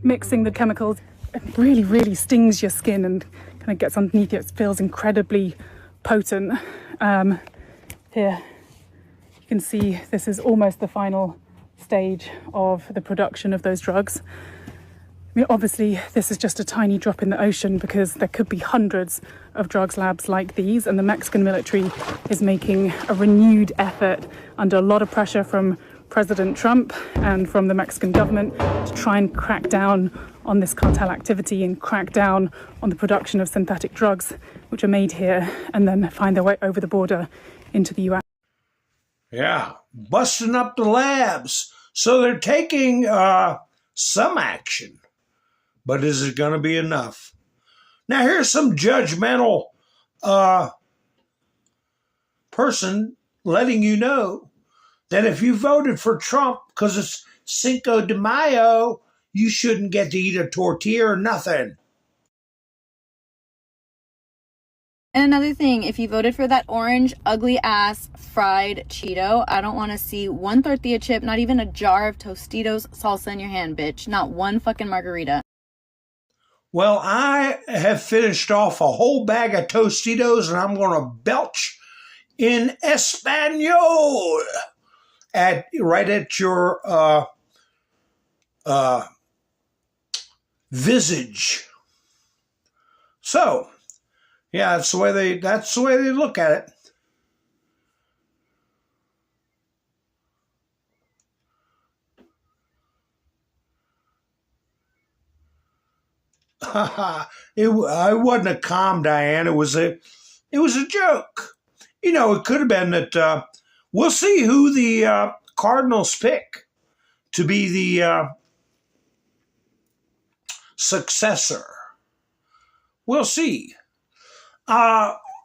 C: mixing the chemicals. It really, really stings your skin and kind of gets underneath you. It feels incredibly potent. Here, you can see this is almost the final stage of the production of those drugs. I mean, obviously, this is just a tiny drop in the ocean because there could be hundreds of drugs labs like these, and the Mexican military is making a renewed effort under a lot of pressure from President Trump and from the Mexican government to try and crack down on this cartel activity and crack down on the production of synthetic drugs which are made here and then find their way over the border into the US.
A: Yeah, busting up the labs. So they're taking some action. But is it going to be enough? Now, here's some judgmental person letting you know that if you voted for Trump because it's Cinco de Mayo, you shouldn't get to eat a tortilla or nothing.
V: And another thing, if you voted for that orange, ugly-ass fried Cheeto, I don't want to see one tortilla chip, not even a jar of Tostitos salsa in your hand, bitch. Not one fucking margarita.
A: Well, I have finished off a whole bag of Tostitos, and I'm going to belch in Espanol right at your visage. So, yeah, that's the way they look at it. It wasn't a calm, Diane. It was a joke. You know, it could have been that. We'll see who the Cardinals pick to be the successor. We'll see.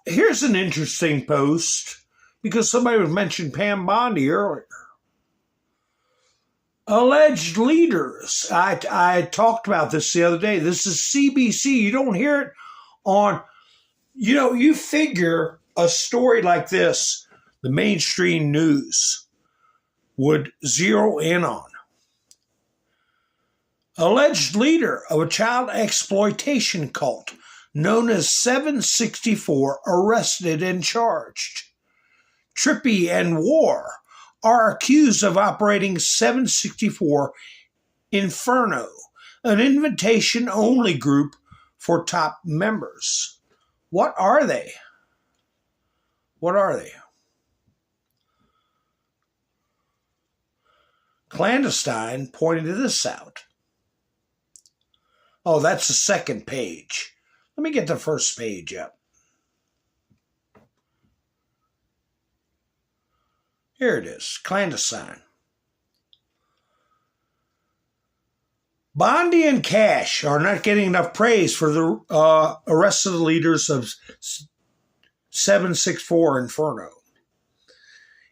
A: Here's an interesting post because somebody was mentioned Pam Bondi earlier. Alleged leaders. I talked about this the other day. This is CBC. You don't hear it on, you figure a story like this, the mainstream news would zero in on. Alleged leader of a child exploitation cult known as 764 arrested and charged. Trippy and War are accused of operating 764 Inferno, an invitation-only group for top members. What are they? What are they? Clandestine pointed this out. Oh, that's the second page. Let me get the first page up. Here it is, Clandestine. Bondi and Cash are not getting enough praise for the arrest of the leaders of 764 Inferno.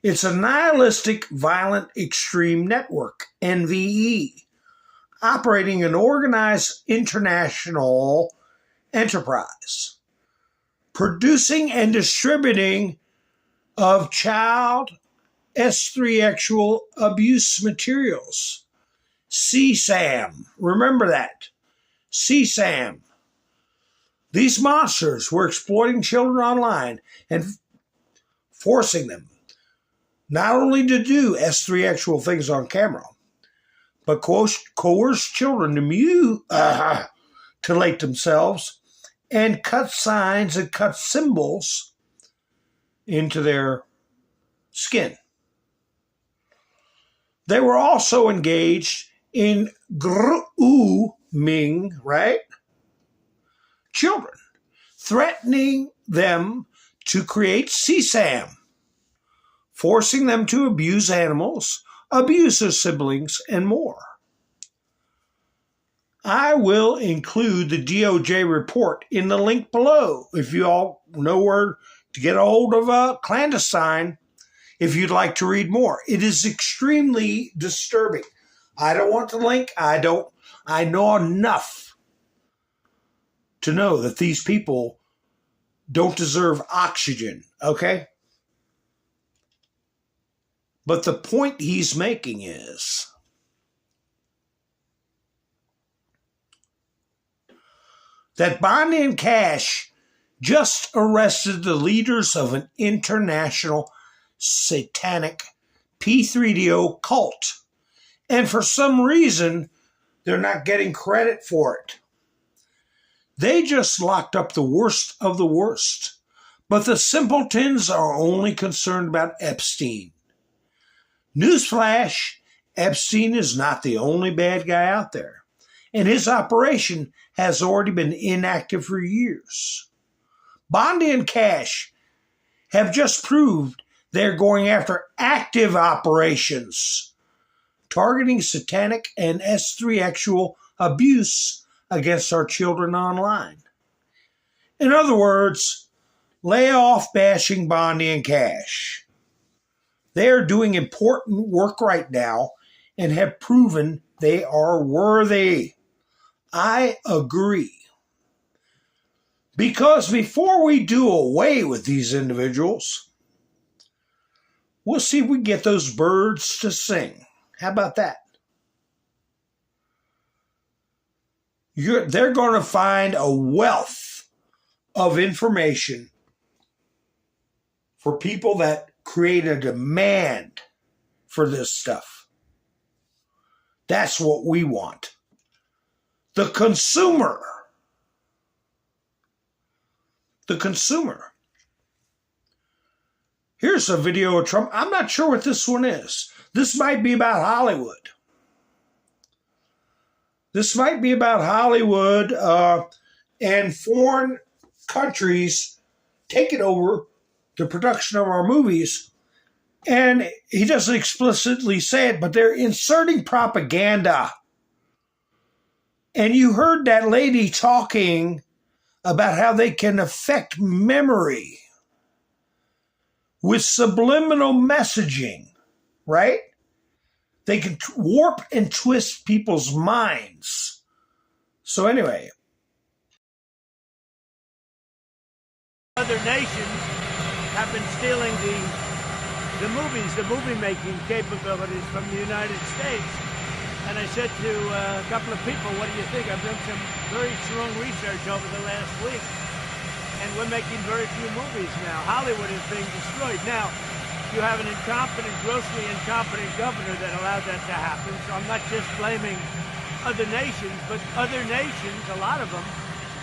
A: It's a nihilistic, violent, extreme network, NVE, operating an organized international enterprise, producing and distributing of child S3 sexual abuse materials. CSAM. Remember that. CSAM. These monsters were exploiting children online and forcing them not only to do S3 sexual things on camera, but coerce children to mutilate themselves and cut signs and cut symbols into their skin. They were also engaged in grooming, right? Children, threatening them to create CSAM, forcing them to abuse animals, abuse their siblings, and more. I will include the DOJ report in the link below if you all know where to get a hold of Clandestine if you'd like to read more. It is extremely disturbing. I don't want the link. I know enough to know that these people don't deserve oxygen, okay? But the point he's making is that Bondi and Cash just arrested the leaders of an international satanic P3DO cult. And for some reason, they're not getting credit for it. They just locked up the worst of the worst. But the simpletons are only concerned about Epstein. Newsflash, Epstein is not the only bad guy out there. And his operation has already been inactive for years. Bondi and Cash have just proved they're going after active operations, targeting satanic and S3 sexual abuse against our children online. In other words, lay off bashing Bondi and Cash. They are doing important work right now and have proven they are worthy. I agree. Because before we do away with these individuals, we'll see if we can get those birds to sing. How about that? They're going to find a wealth of information for people that create a demand for this stuff. That's what we want. The consumer. The consumer. Here's a video of Trump. I'm not sure what this one is. This might be about Hollywood. This might be about Hollywood and foreign countries taking over the production of our movies. And he doesn't explicitly say it, but they're inserting propaganda. And you heard that lady talking about how they can affect memory with subliminal messaging, right? They can warp and twist people's minds. So anyway.
D: Other nations have been stealing the movie-making capabilities from the United States. And I said to a couple of people, what do you think? I've done some very strong research over the last week. And we're making very few movies now. Hollywood is being destroyed. Now, you have an incompetent, grossly incompetent governor that allowed that to happen. So I'm not just blaming other nations, but other nations, a lot of them,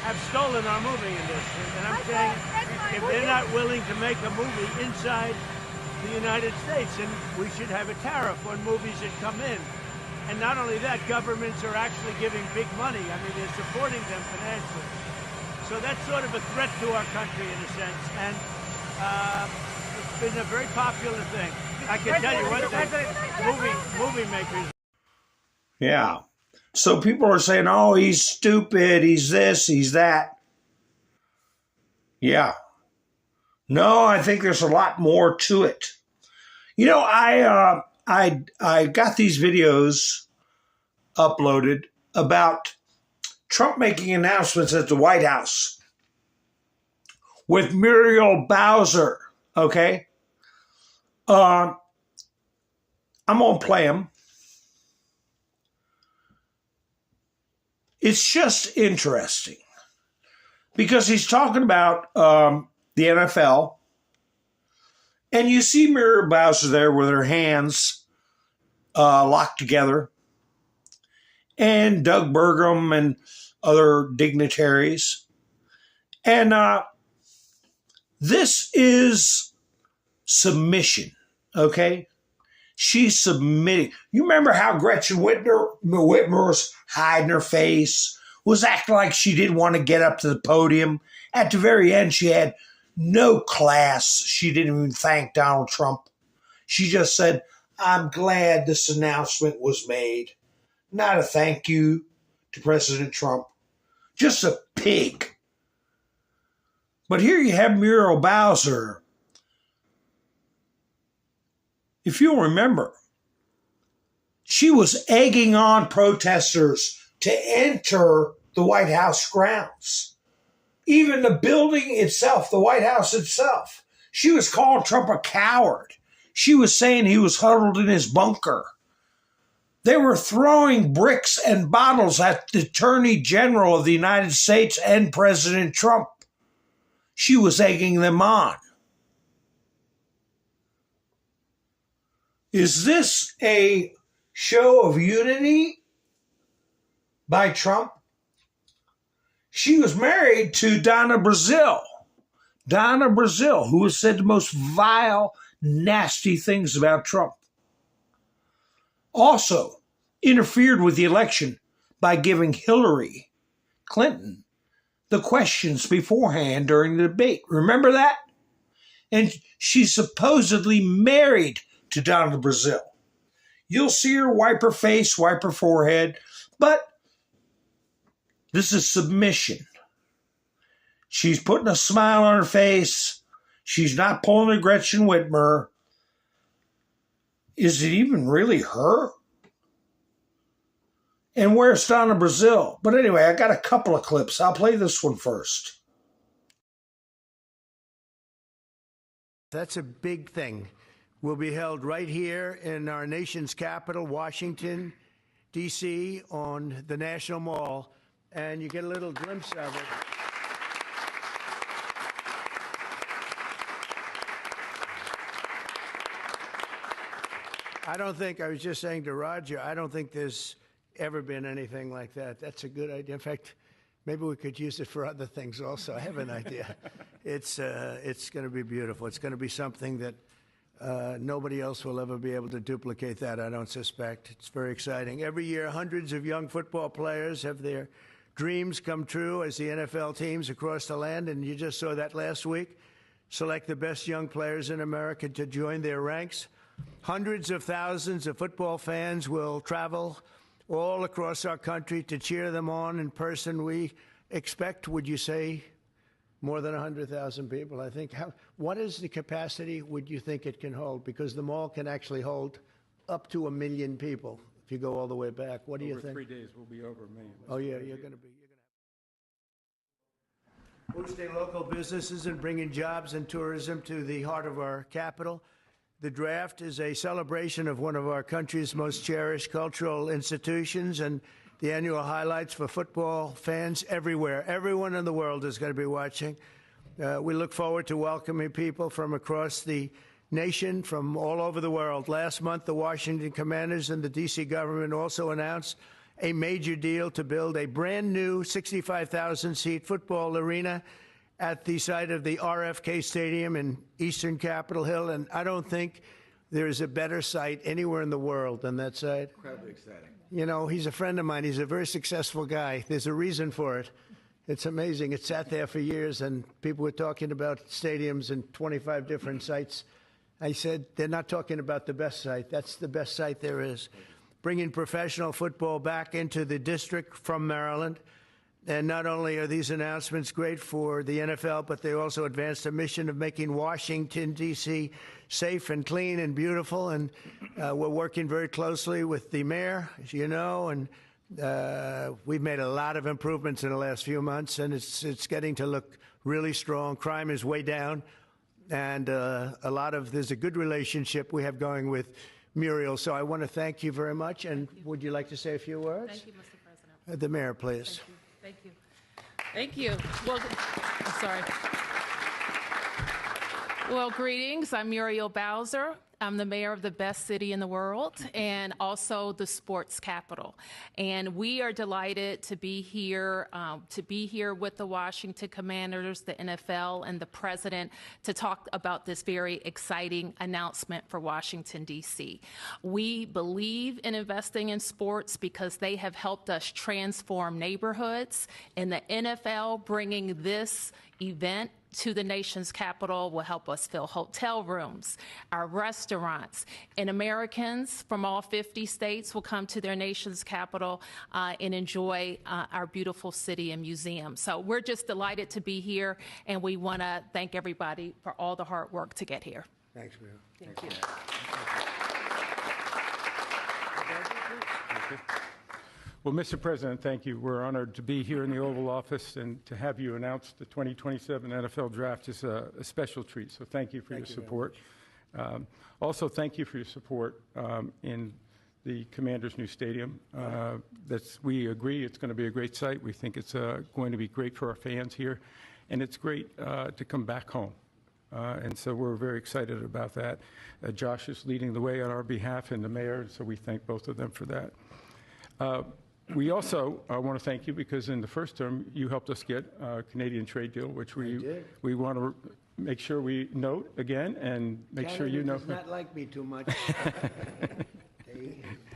D: have stolen our movie industry. And I'm saying if they're not willing to make a movie inside the United States, and we should have a tariff on movies that come in. And not only that, governments are actually giving big money. I mean, they're supporting them financially. So that's sort of a threat to our country in a sense. And it's been a very popular thing. I can tell you one thing, movie makers.
A: Yeah. So people are saying, oh, he's stupid, he's this, he's that. Yeah. No, I think there's a lot more to it. You know, I got these videos uploaded about Trump making announcements at the White House with Muriel Bowser, okay? I'm going to play them. It's just interesting because he's talking about the NFL, and you see Muriel Bowser there with her hands locked together, and Doug Burgum and other dignitaries. And this is submission, okay? She's submitting. You remember how Gretchen Whitmer was hiding her face, was acting like she didn't want to get up to the podium. At the very end, she had no class. She didn't even thank Donald Trump. She just said, I'm glad this announcement was made. Not a thank you to President Trump. Just a pig. But here you have Muriel Bowser. If you'll remember, she was egging on protesters to enter the White House grounds. Even the building itself, the White House itself. She was calling Trump a coward. She was saying he was huddled in his bunker. They were throwing bricks and bottles at the Attorney General of the United States and President Trump. She was egging them on. Is this a show of unity by Trump? She was married to Donna Brazile. Donna Brazile, who has said the most vile, nasty things about Trump. Also interfered with the election by giving Hillary Clinton the questions beforehand during the debate. Remember that? And she's supposedly married to Donna Brazile. You'll see her wipe her face, wipe her forehead, but this is submission. She's putting a smile on her face. She's not pulling a Gretchen Whitmer. Is it even really her? And where's Donna Brazile? But anyway, I got a couple of clips. I'll play this one first.
D: That's a big thing. Will be held right here in our nation's capital, Washington, D.C., on the National Mall, and you get a little glimpse of it. I was just saying to Roger, I don't think there's ever been anything like that. That's a good idea. In fact, maybe we could use it for other things also. I have an idea. It's going to be beautiful. It's going to be something that nobody else will ever be able to duplicate that, I don't suspect. It's very exciting. Every year, hundreds of young football players have their dreams come true as the NFL teams across the land, and you just saw that last week, select the best young players in America to join their ranks. Hundreds of thousands of football fans will travel all across our country to cheer them on in person. We expect, would you say, more than 100,000 people, I think. What is the capacity would you think it can hold? Because the mall can actually hold up to 1 million people if you go all the way back. What do you think?
E: Over 3 days, we'll be over 1 million.
D: Oh, yeah, you're going to be. Boosting local businesses and bringing jobs and tourism to the heart of our capital. The draft is a celebration of one of our country's most cherished cultural institutions and the annual highlights for football fans everywhere. Everyone in the world is going to be watching. We look forward to welcoming people from across the nation, from all over the world. Last month, the Washington Commanders and the D.C. government also announced a major deal to build a brand new 65,000-seat football arena at the site of the RFK Stadium in eastern Capitol Hill, and I don't think there is a better site anywhere in the world than that site.
E: Incredibly exciting.
D: You know, he's a friend of mine. He's a very successful guy. There's a reason for it. It's amazing. It sat there for years, and people were talking about stadiums in 25 different sites. I said, they're not talking about the best site. That's the best site there is. Bringing professional football back into the district from Maryland. And not only are these announcements great for the NFL, but they also advance the mission of making Washington, D.C. safe and clean and beautiful. And we're working very closely with the mayor, as you know, and we've made a lot of improvements in the last few months, and it's getting to look really strong. Crime is way down, and there's a good relationship we have going with Muriel. So I want to thank you very much. And would you like to say a few words?
F: Thank you, Mr. President.
D: The mayor, please.
F: Thank you. Thank you. Well, I'm sorry. Well, greetings. I'm Muriel Bowser. I'm the mayor of the best city in the world and also the sports capital. And we are delighted to be here with the Washington Commanders, the NFL, and the president to talk about this very exciting announcement for Washington, D.C. We believe in investing in sports because they have helped us transform neighborhoods, and the NFL bringing this event to the nation's capital will help us fill hotel rooms, our restaurants, and Americans from all 50 states will come to their nation's capital and enjoy our beautiful city and museum. So we're just delighted to be here, and we want to thank everybody for all the hard work to get here.
D: Thanks, Muriel.
F: Thank you.
W: Well, Mr. President, thank you. We're honored to be here in the Oval Office, and to have you announce the 2027 NFL Draft is a special treat. So thank you for your support. Also, thank you for your support in the Commanders' new stadium. We agree it's going to be a great site. We think it's going to be great for our fans here, and it's great to come back home. And so we're very excited about that. Josh is leading the way on our behalf, and the mayor, so we thank both of them for that. We also want to thank you because in the first term, you helped us get a Canadian trade deal, which we want to make sure we note again and make sure you know.
D: Canada does not like me too much.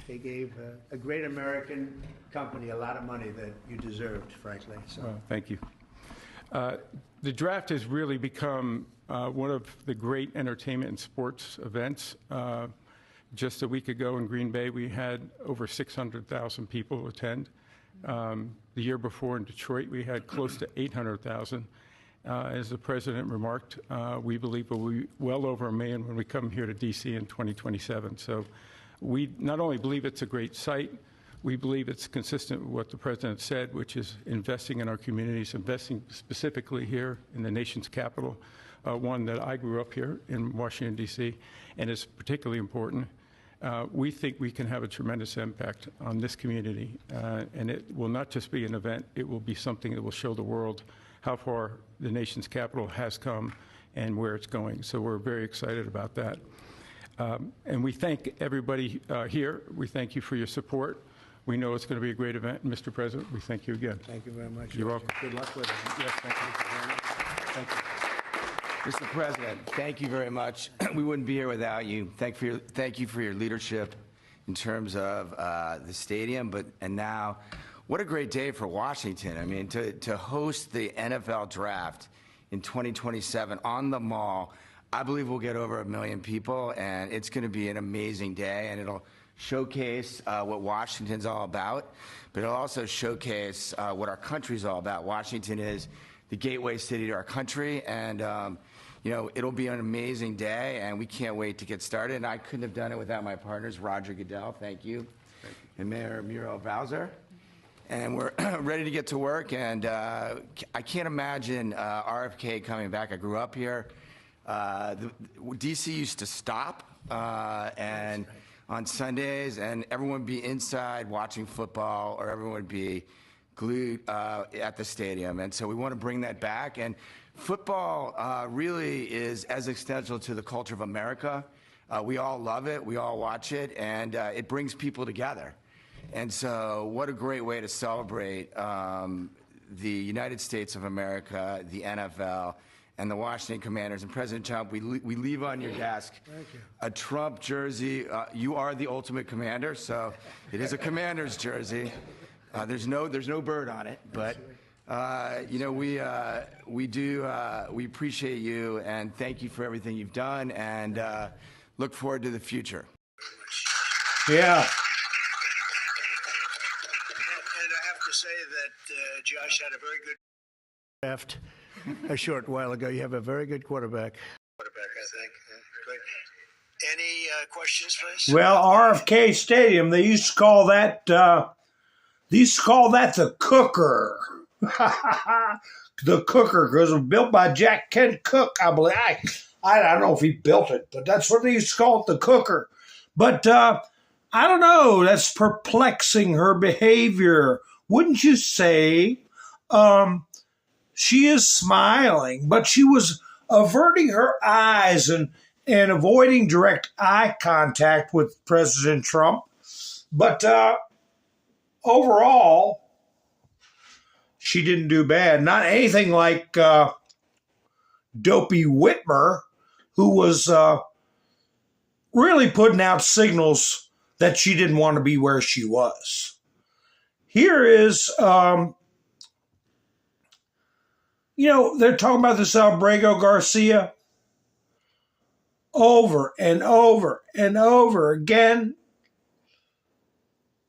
D: They gave a great American company a lot of money that you deserved, frankly. So.
W: Well, thank you. The draft has really become one of the great entertainment and sports events. Just a week ago in Green Bay, we had over 600,000 people attend. The year before in Detroit, we had close to 800,000. As the president remarked, we believe we'll be well over 1 million when we come here to D.C. in 2027. So we not only believe it's a great site, we believe it's consistent with what the president said, which is investing in our communities, investing specifically here in the nation's capital, one that I grew up here in Washington, D.C., and is particularly important. We think we can have a tremendous impact on this community, and it will not just be an event, it will be something that will show the world how far the nation's capital has come and where it's going. So we're very excited about that. And we thank everybody here. We thank you for your support. We know it's going to be a great event. And Mr. President, we thank you again.
D: Thank you very much.
W: You're welcome.
D: Good luck with it.
W: Yes, thank you. Thank you.
E: Mr. President, thank you very much. We wouldn't be here without you. Thank you for your leadership in terms of the stadium, and now, what a great day for Washington. I mean, to host the NFL Draft in 2027 on the Mall. I believe we'll get over 1 million people, and it's going to be an amazing day, and it'll showcase what Washington's all about, but it'll also showcase what our country's all about. Washington is the gateway city to our country, and you know, it'll be an amazing day, and we can't wait to get started. And I couldn't have done it without my partners, Roger Goodell, thank you, and Mayor Muriel Bowser. And we're ready to get to work, and I can't imagine RFK coming back. I grew up here. D.C. used to stop and on Sundays, and everyone would be inside watching football, or everyone would be glued at the stadium. And so we want to bring that back. And football really is as essential to the culture of America. We all love it. We all watch it. And it brings people together. And so what a great way to celebrate the United States of America, the NFL, and the Washington Commanders. And President Trump, we leave on your desk a Trump jersey. You are the ultimate commander, so it is a Commander's jersey. There's no bird on it, but you know, we appreciate you and thank you for everything you've done, and look forward to the future.
A: Yeah.
B: And I have to say that Josh had a very good
D: Draft a short while ago. You have a very good quarterback.
B: I think. Great. Any questions, please?
A: Well, RFK Stadium, they used to call that the cooker. The cooker, because it was built by Jack Kent Cooke, I believe. I don't know if he built it, but that's what they used to call it, the cooker. But I don't know. That's perplexing, her behavior. Wouldn't you say? She is smiling, but she was averting her eyes and avoiding direct eye contact with President Trump. But overall, she didn't do bad. Not anything like Dopey Whitmer, who was really putting out signals that she didn't want to be where she was. Here is, you know, they're talking about this Albrego Garcia over and over and over again.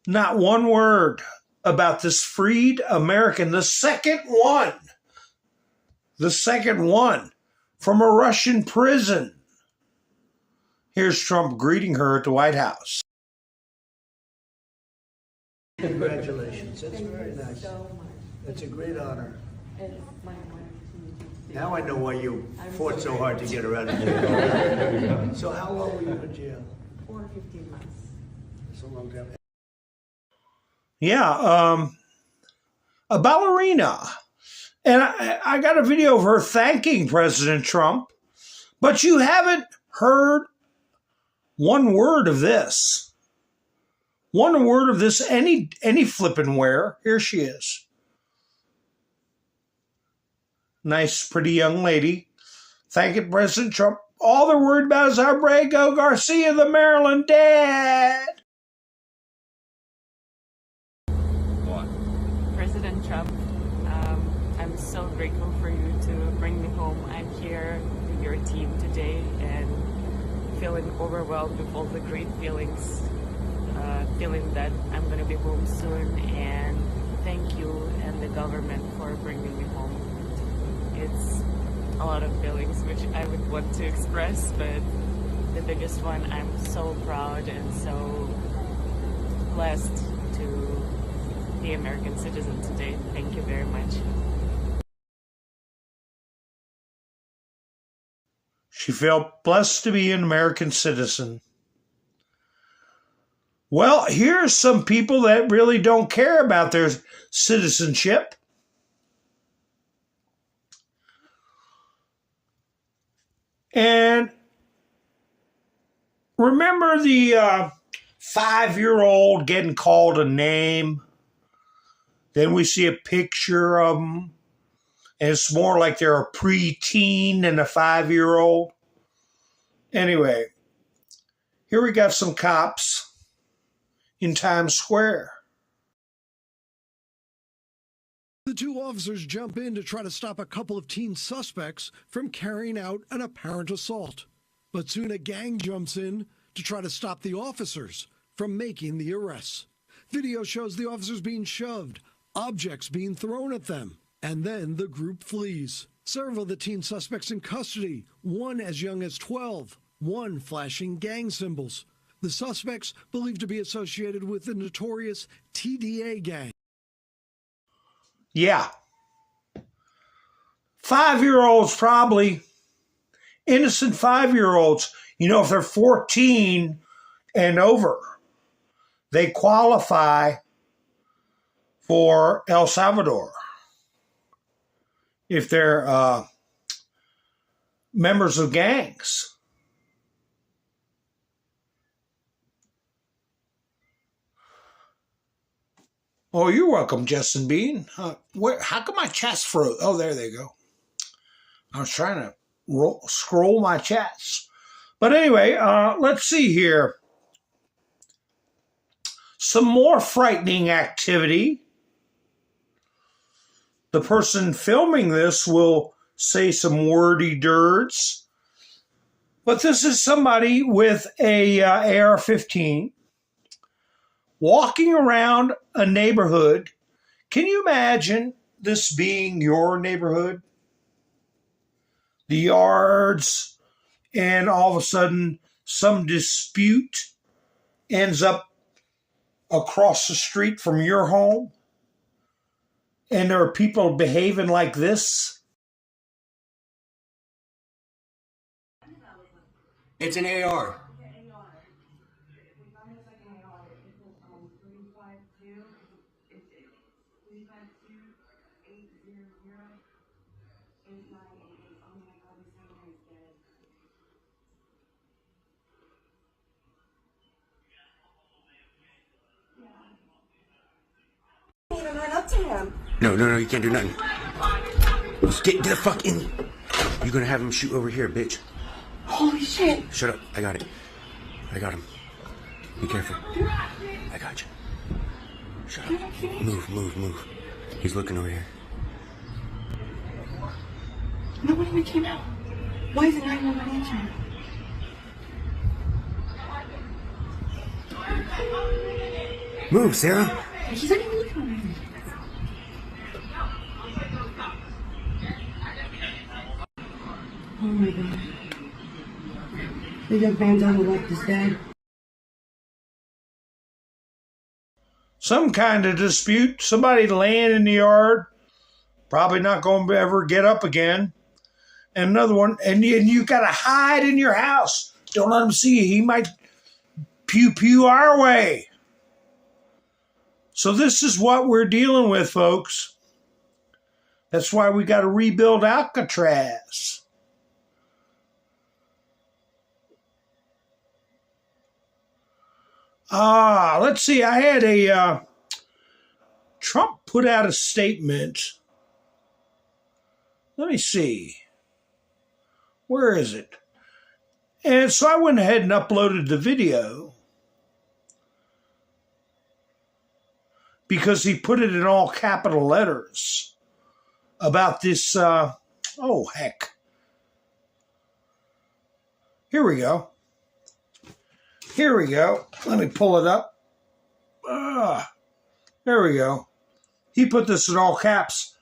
A: Not one word about this freed American, the second one from a Russian prison. Here's Trump greeting her at the White House.
B: Congratulations. That's very nice. That's a great honor. Now I know why you fought so hard to get her out of jail. So how long were you in jail?
H: 4 or 15 months.
B: That's a long time.
A: Yeah, a ballerina. And I got a video of her thanking President Trump, but you haven't heard one word of this. One word of this any flippin' where. Here she is. Nice, pretty young lady thanking President Trump. All they're worried about is Albrego Garcia, the Maryland dad.
U: President Trump, I'm so grateful for you to bring me home. I'm here with your team today and feeling overwhelmed with all the great feelings, feeling that I'm going to be home soon, and thank you and the government for bringing me home. It's a lot of feelings which I would want to express, but the biggest one, I'm so proud and so blessed to be American citizen today. Thank you very much.
A: She felt blessed to be an American citizen. Well, here's some people that really don't care about their citizenship. And remember the 5-year-old getting called a name? Then we see a picture of them, and it's more like they're a preteen than a 5-year-old. Anyway, here we got some cops in Times Square.
I: The two officers jump in to try to stop a couple of teen suspects from carrying out an apparent assault. But soon a gang jumps in to try to stop the officers from making the arrests. Video shows the officers being shoved, objects being thrown at them, and then the group flees. Several of the teen suspects in custody, one as young as 12, one flashing gang symbols. The suspects believed to be associated with the notorious TDA gang.
A: Yeah. 5-year-olds, probably. Innocent 5-year-olds. You know, if they're 14 and over, they qualify for El Salvador. If they're members of gangs. Oh, you're welcome, Justin Bean. How come my chats froze? Oh, there they go. I was trying to scroll my chats. But anyway, let's see here. Some more frightening activity. The person filming this will say some wordy dirds. But this is somebody with a AR-15 walking around a neighborhood. Can you imagine this being your neighborhood? The yards, and all of a sudden some dispute ends up across the street from your home, and there are people behaving like this.
H: It's an AR.
J: Run up to him.
H: No, you can't do nothing. Just get the fuck in. You're gonna have him shoot over here, bitch.
J: Holy shit.
H: Shut up. I got it. I got him. Be careful. I got you. Shut up. Move. He's looking over here.
J: Nobody even came out. Why is it 911 answering?
H: Move, Sarah.
J: He's not even looking at me. Oh my god. The young man doesn't like this dad.
A: Some kind of dispute. Somebody laying in the yard. Probably not going to ever get up again. And another one. And you got to hide in your house. Don't let him see you. He might pew our way. So this is what we're dealing with, folks. That's why we got to rebuild Alcatraz. Let's see. I had Trump put out a statement. Let me see. Where is it? And so I went ahead and uploaded the video because he put it in all capital letters about this. Oh, heck. Here we go. Let me pull it up. There we go. He put this in all caps.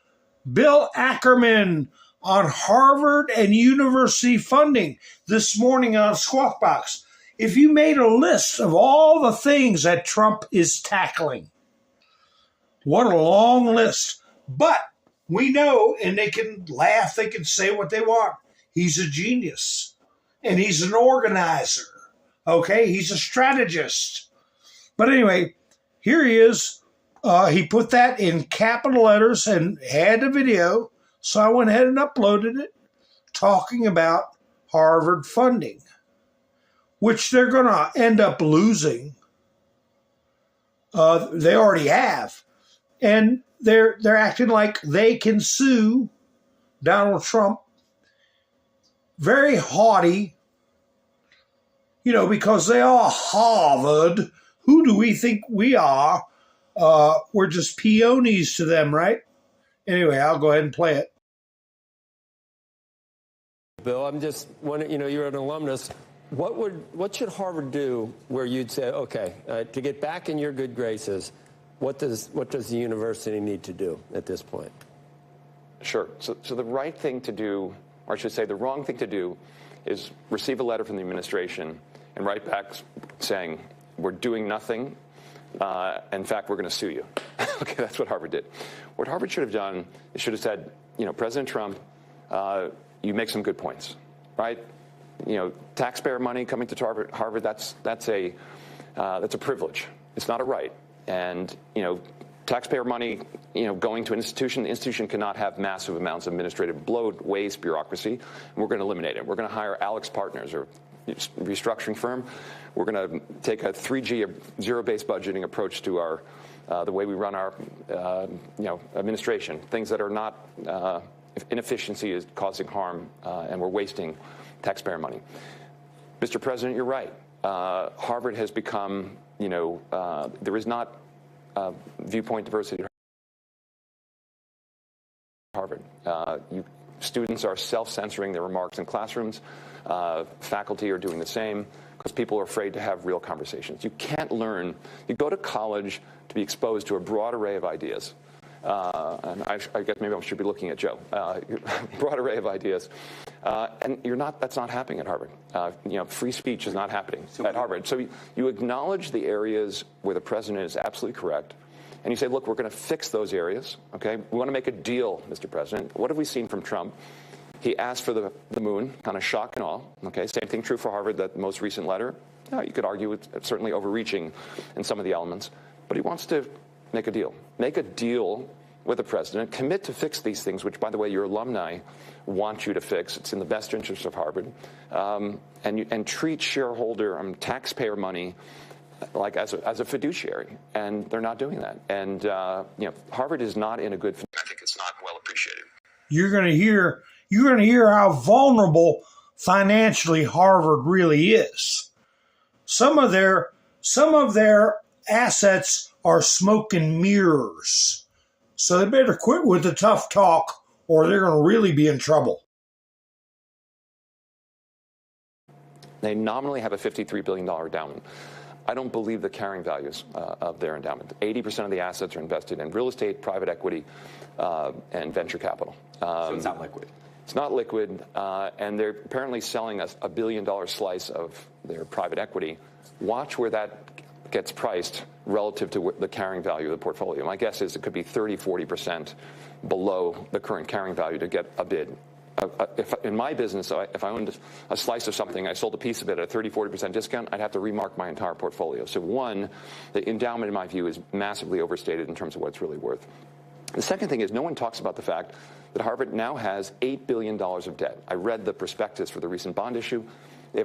A: Bill Ackerman on Harvard and university funding this morning on Squawk Box. If you made a list of all the things that Trump is tackling, what a long list. But we know, and they can laugh, they can say what they want. He's a genius, and he's an organizer. Okay, he's a strategist. But anyway, here he is. He put that in capital letters and had a video. So I went ahead and uploaded it talking about Harvard funding, which they're going to end up losing. They already have. And they're acting like they can sue Donald Trump. Very haughty. Because they are Harvard. Who do we think we are? We're just peonies to them, right? Anyway, I'll go ahead and play it.
K: Bill, I'm just wondering, you're an alumnus. What should Harvard do where you'd say, okay, to get back in your good graces, what does the university need to do at this point?
X: Sure. So the right thing to do, or I should say the wrong thing to do, is receive a letter from the administration and write back saying, we're doing nothing. In fact, we're going to sue you. Okay, that's what Harvard did. What Harvard should have done is should have said, President Trump, you make some good points, right? Taxpayer money coming to Harvard, that's a privilege. It's not a right. And, taxpayer money, going to an institution, the institution cannot have massive amounts of administrative bloat, waste, bureaucracy, and we're going to eliminate it. We're going to hire Alex Partners, or restructuring firm. We're going to take a 3G, zero-based budgeting approach to our the way we run our administration, things that are not inefficiency is causing harm, and we're wasting taxpayer money. Mr. President, you're right. Harvard has become, there is not viewpoint diversity at Harvard. Students are self-censoring their remarks in classrooms. Faculty are doing the same because people are afraid to have real conversations. You can't learn. You go to college to be exposed to a broad array of ideas. And I guess maybe I should be looking at Joe. Broad array of ideas. And that's not happening at Harvard. Free speech is not happening at Harvard. So you acknowledge the areas where the president is absolutely correct. And you say, look, we're going to fix those areas, okay? We want to make a deal, Mr. President. What have we seen from Trump? He asked for the moon, kind of shock and awe, okay? Same thing true for Harvard, that most recent letter. You could argue it's certainly overreaching in some of the elements. But he wants to make a deal. Make a deal with the president. Commit to fix these things, which, by the way, your alumni want you to fix. It's in the best interest of Harvard. And treat taxpayer money like as a fiduciary, and they're not doing that. And Harvard is not in a good. I think it's not well appreciated.
A: You're going to hear how vulnerable financially Harvard really is. Some of their assets are smoke and mirrors, so they better quit with the tough talk, or they're going to really be in trouble.
X: They nominally have a $53 billion endowment. I don't believe the carrying values of their endowment. 80% of the assets are invested in real estate, private equity, and venture capital.
L: So it's not liquid.
X: It's not liquid, and they're apparently selling us $1 billion slice of their private equity. Watch where that gets priced relative to the carrying value of the portfolio. My guess is it could be 30, 40% below the current carrying value to get a bid. In my business, if I owned a slice of something, I sold a piece of it at a 30, 40% discount, I'd have to remark my entire portfolio. So one, the endowment, in my view, is massively overstated in terms of what it's really worth. The second thing is no one talks about the fact that Harvard now has $8 billion of debt. I read the prospectus for the recent bond issue.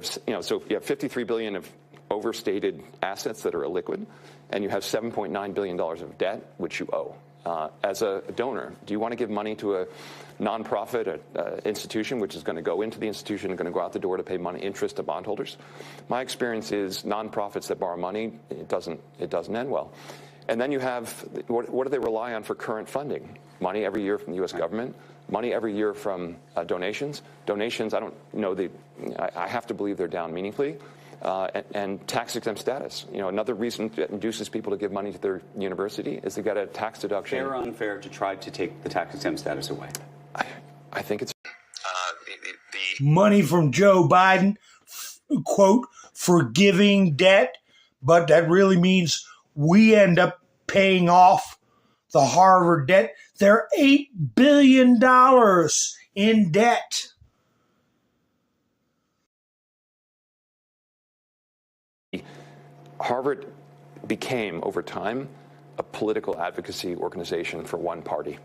X: So you have $53 billion of overstated assets that are illiquid, and you have $7.9 billion of debt, which you owe. As a donor, do you want to give money to a nonprofit institution, which is going to go into the institution and going to go out the door to pay money interest to bondholders? My experience is nonprofits that borrow money, it doesn't end well. And then you have what do they rely on for current funding? Money every year from the U.S. government, money every year from donations. Donations, I don't know I have to believe they're down meaningfully. And tax-exempt status. Another reason that induces people to give money to their university is they get a tax deduction.
L: Fair or unfair to try to take the tax-exempt status away?
X: I think it's
A: money from Joe Biden, quote, forgiving debt, but that really means we end up paying off the Harvard debt. They're $8 billion in debt.
X: Harvard became, over time, a political advocacy organization for one party.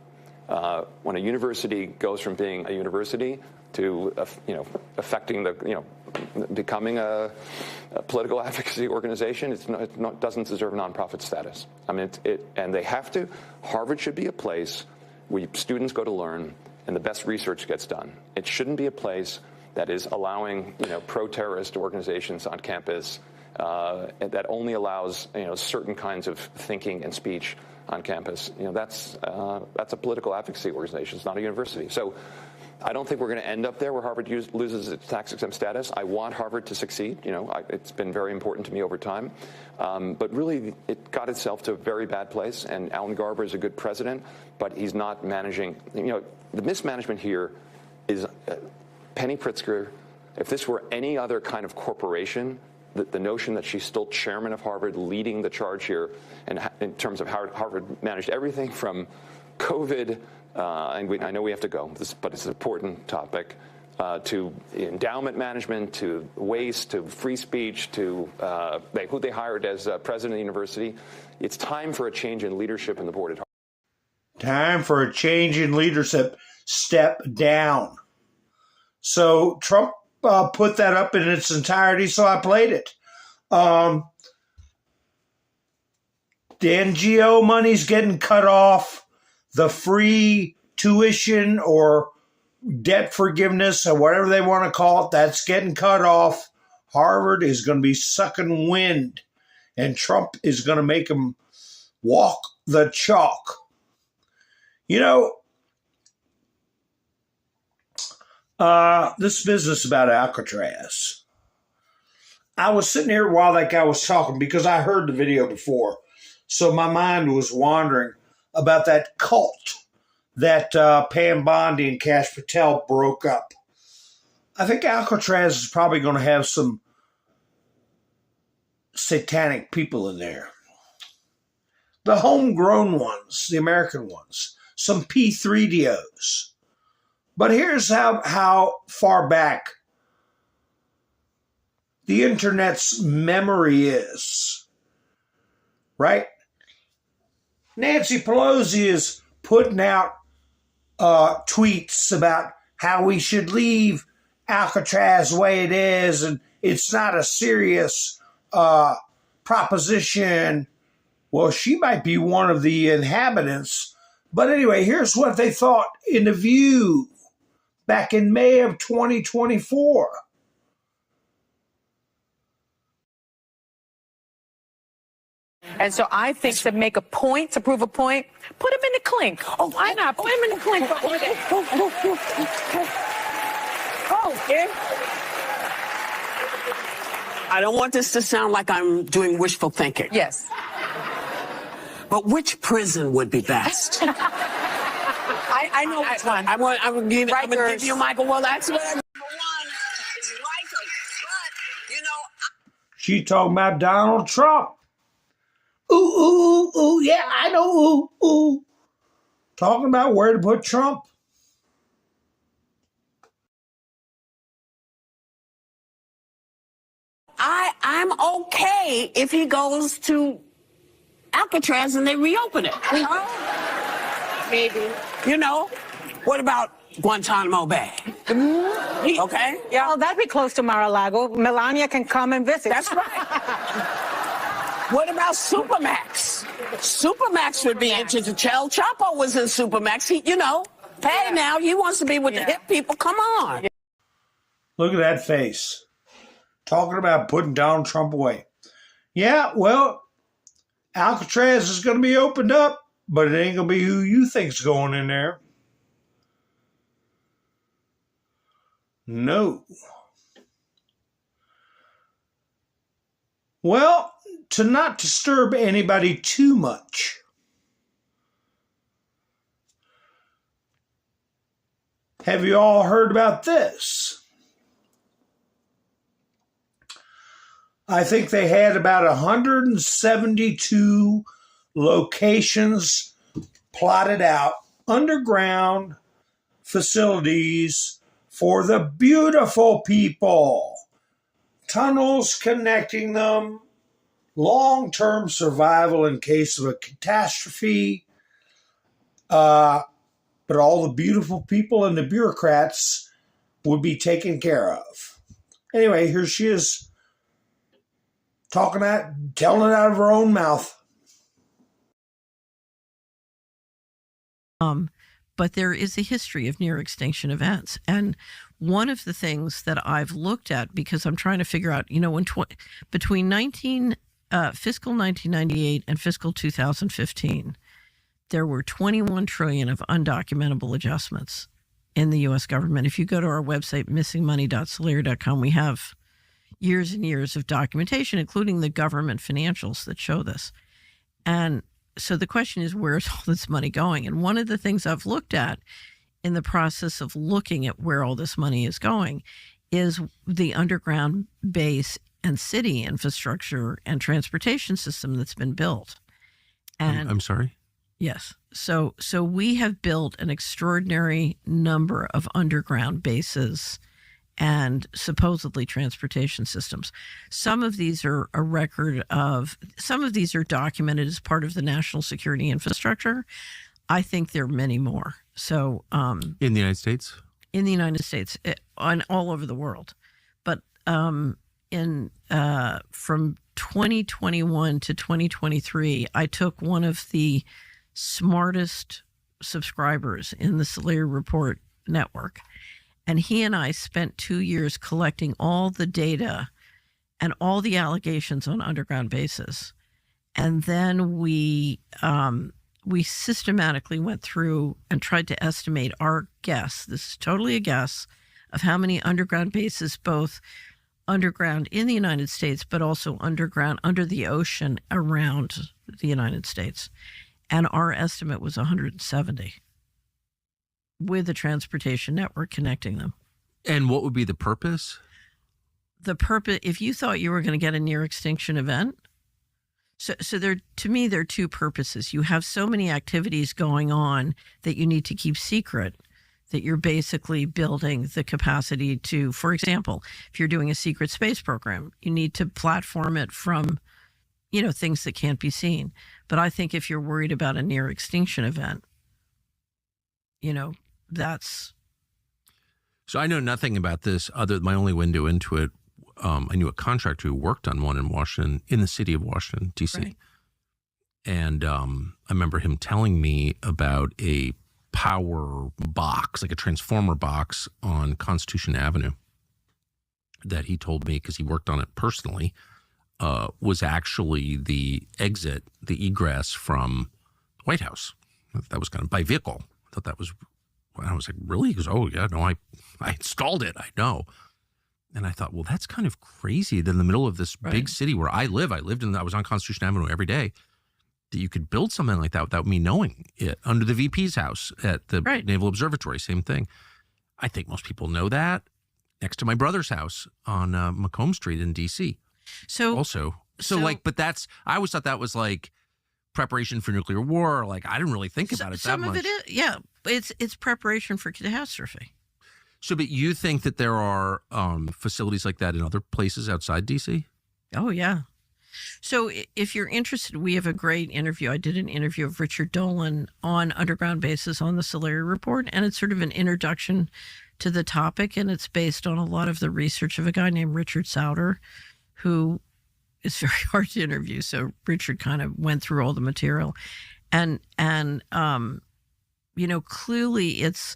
X: When a university goes from being a university to, affecting becoming a political advocacy organization, it doesn't deserve nonprofit status. I mean, and they have to. Harvard should be a place where students go to learn and the best research gets done. It shouldn't be a place that is allowing, pro-terrorist organizations on campus. That only allows certain kinds of thinking and speech on campus. That's a political advocacy organization. It's not a university. So I don't think we're going to end up there where Harvard loses its tax-exempt status. I want Harvard to succeed. It's been very important to me over time. But really, it got itself to a very bad place. And Alan Garber is a good president, but he's not managing. The mismanagement here is Penny Pritzker. If this were any other kind of corporation, the notion that she's still chairman of Harvard, leading the charge here, and in terms of how Harvard managed everything from COVID, and I know we have to go, but it's an important topic, to endowment management, to waste, to free speech, to who they hired as president of the university. It's time for a change in leadership in the board at Harvard.
A: Time for a change in leadership. Step down. So Trump put that up in its entirety, so I played it. the NGO money's getting cut off. The free tuition or debt forgiveness or whatever they want to call it, that's getting cut off. Harvard is going to be sucking wind, and Trump is going to make them walk the chalk. You know, this business about Alcatraz. I was sitting here while that guy was talking because I heard the video before. So my mind was wandering about that cult that Pam Bondi and Kash Patel broke up. I think Alcatraz is probably going to have some satanic people in there. The homegrown ones, the American ones, some P3DOs. But here's how far back the internet's memory is, right? Nancy Pelosi is putting out tweets about how we should leave Alcatraz the way it is, and it's not a serious proposition. Well, she might be one of the inhabitants. But anyway, here's what they thought in The View back in May of 2024.
M: And so I think to make a point, to prove a point, put him in the clink. Oh, why not? Put him in the clink.
N: Oh, yeah. I don't want this to sound like I'm doing wishful thinking.
M: Yes.
N: But which prison would be best?
M: I know which one.
N: I'm going to give you, Michael. Well, that's what I'm.
A: She talking about Donald Trump. Ooh, ooh, ooh, yeah, I know, ooh, ooh. Talking about where to put Trump.
N: I'm okay if he goes to Alcatraz and they reopen it.
M: Maybe.
N: You know, what about Guantanamo Bay? Okay?
M: Yeah. Well, that'd be close to Mar-a-Lago. Melania can come and visit.
N: That's right. What about Supermax? Supermax would be interesting. El Chapo was in Supermax. He, hey, now he wants to be with the hip people. Come on.
A: Look at that face. Talking about putting Donald Trump away. Yeah, well, Alcatraz is going to be opened up, but it ain't going to be who you think's going in there. No. Well, to not disturb anybody too much, have you all heard about this? I think they had about 172 locations plotted out, underground facilities for the beautiful people. Tunnels connecting them, long-term survival in case of a catastrophe. But all the beautiful people and the bureaucrats would be taken care of. Anyway, here she is telling it out of her own mouth.
P: But there is a history of near extinction events. And one of the things that I've looked at, because I'm trying to figure out, between fiscal 1998 and fiscal 2015, there were 21 trillion of undocumentable adjustments in the U.S. government. If you go to our website, missingmoney.solera.com, we have years and years of documentation, including the government financials that show this. And so the question is, where's all this money going? And one of the things I've looked at in the process of looking at where all this money is going is the underground base and city infrastructure and transportation system that's been built. And
H: I'm sorry?
P: Yes. So we have built an extraordinary number of underground bases and supposedly transportation systems. Some of these are some of these are documented as part of the national security infrastructure. I think there are many more. So
H: in the United States?
P: In the United States, all over the world. But from 2021 to 2023, I took one of the smartest subscribers in the Solari Report network, and he and I spent 2 years collecting all the data and all the allegations on underground bases. And then we systematically went through and tried to estimate our guess. This is totally a guess of how many underground bases, both underground in the United States, but also underground under the ocean around the United States. And our estimate was 170 with a transportation network connecting them.
G: And what would be the purpose?
P: The purpose, if you thought you were going to get a near extinction event, so there, to me, there are two purposes. You have so many activities going on that you need to keep secret, that you're basically building the capacity to, for example, if you're doing a secret space program, you need to platform it from, things that can't be seen. But I think if you're worried about a near extinction event, that's...
G: So I know nothing about this other than my only window into it. I knew a contractor who worked on one in Washington, in the city of Washington, D.C. Right. And I remember him telling me about a power box, like a transformer box on Constitution Avenue that he told me, because he worked on it personally, was actually the exit, the egress from the White House. That was kind of by vehicle. I thought that was, I was like, really? He goes, oh, yeah, no, I installed it. I know. And I thought, well, that's kind of crazy that in the middle of this big city where I live, I was on Constitution Avenue every day, that you could build something like that without me knowing it. Under the VP's house at the Naval Observatory, same thing. I think most people know that. Next to my brother's house on Macomb Street in D.C. So but that's, I always thought that was like preparation for nuclear war. Like, I didn't really think about it that much.
P: Some of it is, yeah. It's preparation for catastrophe.
G: So, but you think that there are facilities like that in other places outside D.C.?
P: Oh, yeah. So if you're interested, we have a great interview. I did an interview of Richard Dolan on underground bases on the Solari Report, and it's sort of an introduction to the topic, and it's based on a lot of the research of a guy named Richard Souter, who is very hard to interview. So Richard kind of went through all the material. And clearly it's...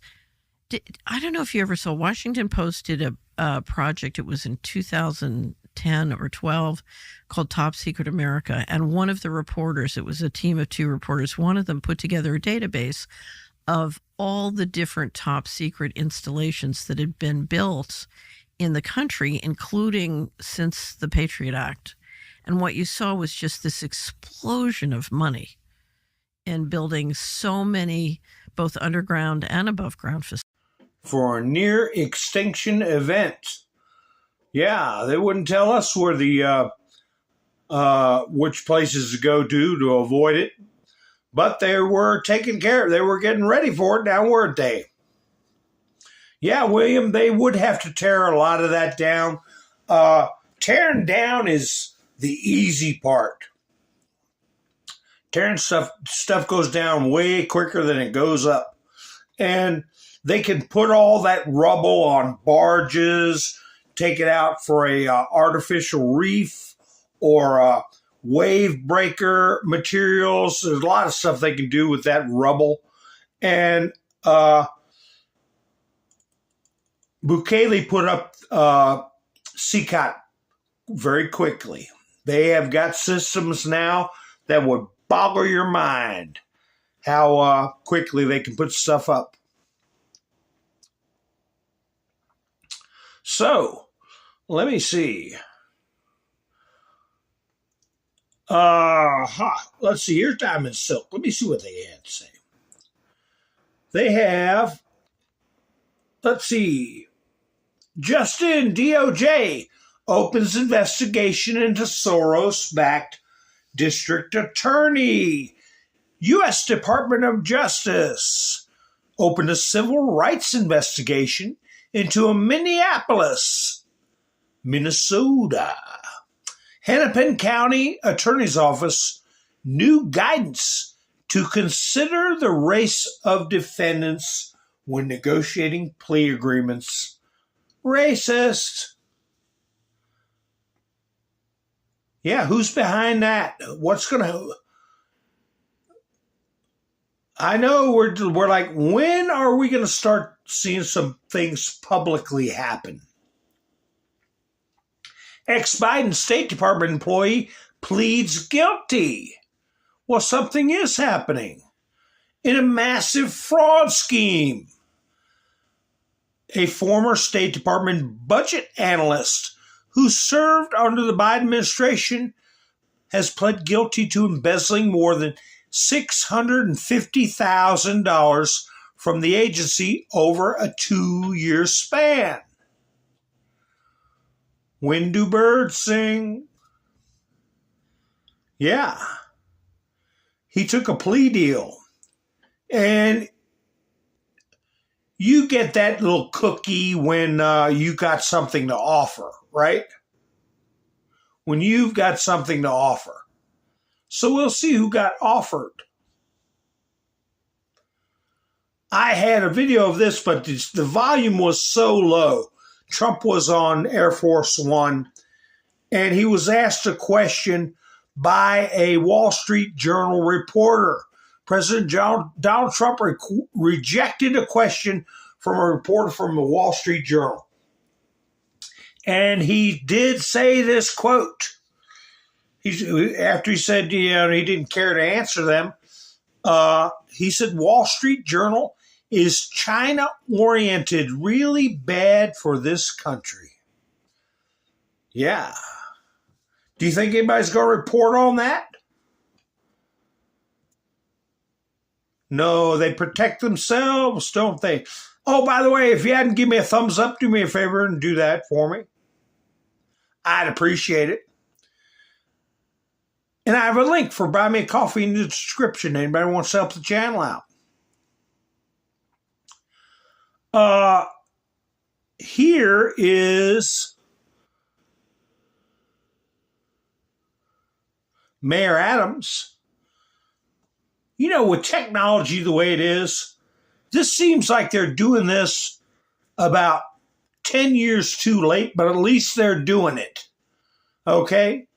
P: I don't know if you ever saw, Washington Post did a project, it was in 2010 or 12, called Top Secret America. And one of the reporters, it was a team of 2 reporters, one of them put together a database of all the different top secret installations that had been built in the country, including since the Patriot Act. And what you saw was just this explosion of money in building so many, both underground and above ground facilities.
A: For a near extinction event. Yeah, they wouldn't tell us where the which places to go to avoid it, but they were taking care of. They were getting ready for it. Now, weren't they? Yeah, William, they would have to tear a lot of that down. Tearing down is the easy part. Tearing stuff goes down way quicker than it goes up, and they can put all that rubble on barges, take it out for a artificial reef or wave breaker materials. There's a lot of stuff they can do with that rubble. And Bukele put up SCOTUS very quickly. They have got systems now that would boggle your mind how quickly they can put stuff up. So, let me see. Let's see. Here's Diamond Silk. Let me see what they had to say. They have, let's see. Justin, DOJ, opens investigation into Soros-backed district attorney. U.S. Department of Justice opened a civil rights investigation into a Minneapolis, Minnesota. Hennepin County Attorney's Office, new guidance to consider the race of defendants when negotiating plea agreements. Racist. Yeah, who's behind that? What's going to... I know we're like, when are we going to start seeing some things publicly happen? Ex-Biden State Department employee pleads guilty. Well, something is happening in a massive fraud scheme. A former State Department budget analyst who served under the Biden administration has pled guilty to embezzling more than $650,000 from the agency over a 2-year span. When do birds sing? Yeah. He took a plea deal. And you get that little cookie when you got something to offer, right? When you've got something to offer. So we'll see who got offered. I had a video of this, but the volume was so low. Trump was on Air Force One, and he was asked a question by a Wall Street Journal reporter. President Donald Trump rejected a question from a reporter from the Wall Street Journal. And he did say this quote. After he said he didn't care to answer them, he said, Wall Street Journal, is China-oriented really bad for this country? Yeah. Do you think anybody's going to report on that? No, they protect themselves, don't they? Oh, by the way, if you hadn't given me a thumbs up, do me a favor and do that for me. I'd appreciate it. And I have a link for Buy Me a Coffee in the description. Anybody wants to help the channel out? Here is Mayor Adams. You know, with technology the way it is, this seems like they're doing this about 10 years too late, but at least they're doing it. Okay?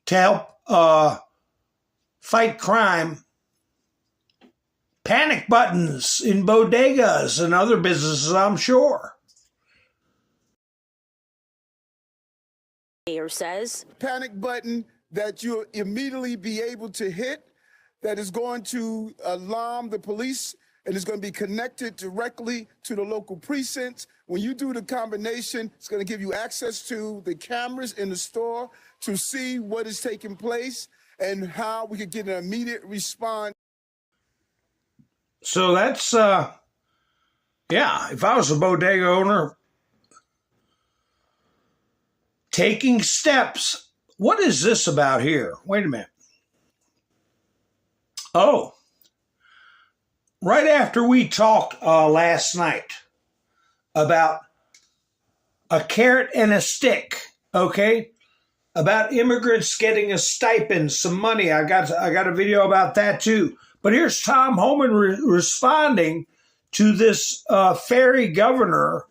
A: To help fight crime. Panic buttons in bodegas and other businesses, I'm sure.
Q: Mayor says.
R: Panic button that you'll immediately be able to hit that is going to alarm the police and is going to be connected directly to the local precincts. When you do the combination, it's going to give you access to the cameras in the store to see what is taking place and how we could get an immediate response.
A: So that's, yeah, if I was a bodega owner, taking steps. What is this about here? Wait a minute. Oh, right after we talked last night about a carrot and a stick, okay? About immigrants getting a stipend, some money. I got a video about that too. But here's Tom Homan responding to this ferry governor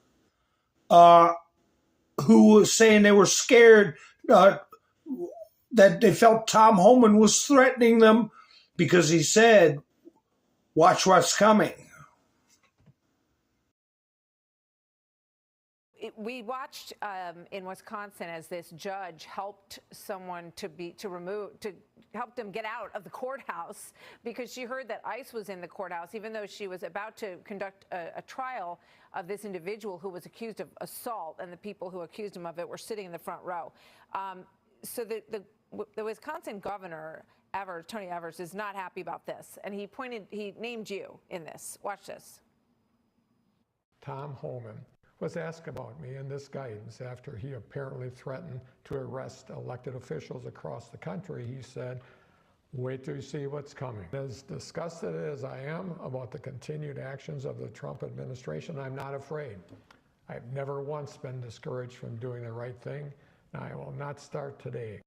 A: who was saying they were scared that they felt Tom Homan was threatening them because he said, watch what's coming.
S: We watched in Wisconsin as this judge helped someone to help them get out of the courthouse because she heard that ICE was in the courthouse, even though she was about to conduct a trial of this individual who was accused of assault, and the people who accused him of it were sitting in the front row. So the Wisconsin governor, Tony Evers, is not happy about this, and he named you in this. Watch this.
T: Tom Homan was asked about me in this guidance after he apparently threatened to arrest elected officials across the country. He said, wait till you see what's coming. As disgusted as I am about the continued actions of the Trump administration, I'm not afraid. I've never once been discouraged from doing the right thing, and I will not start today.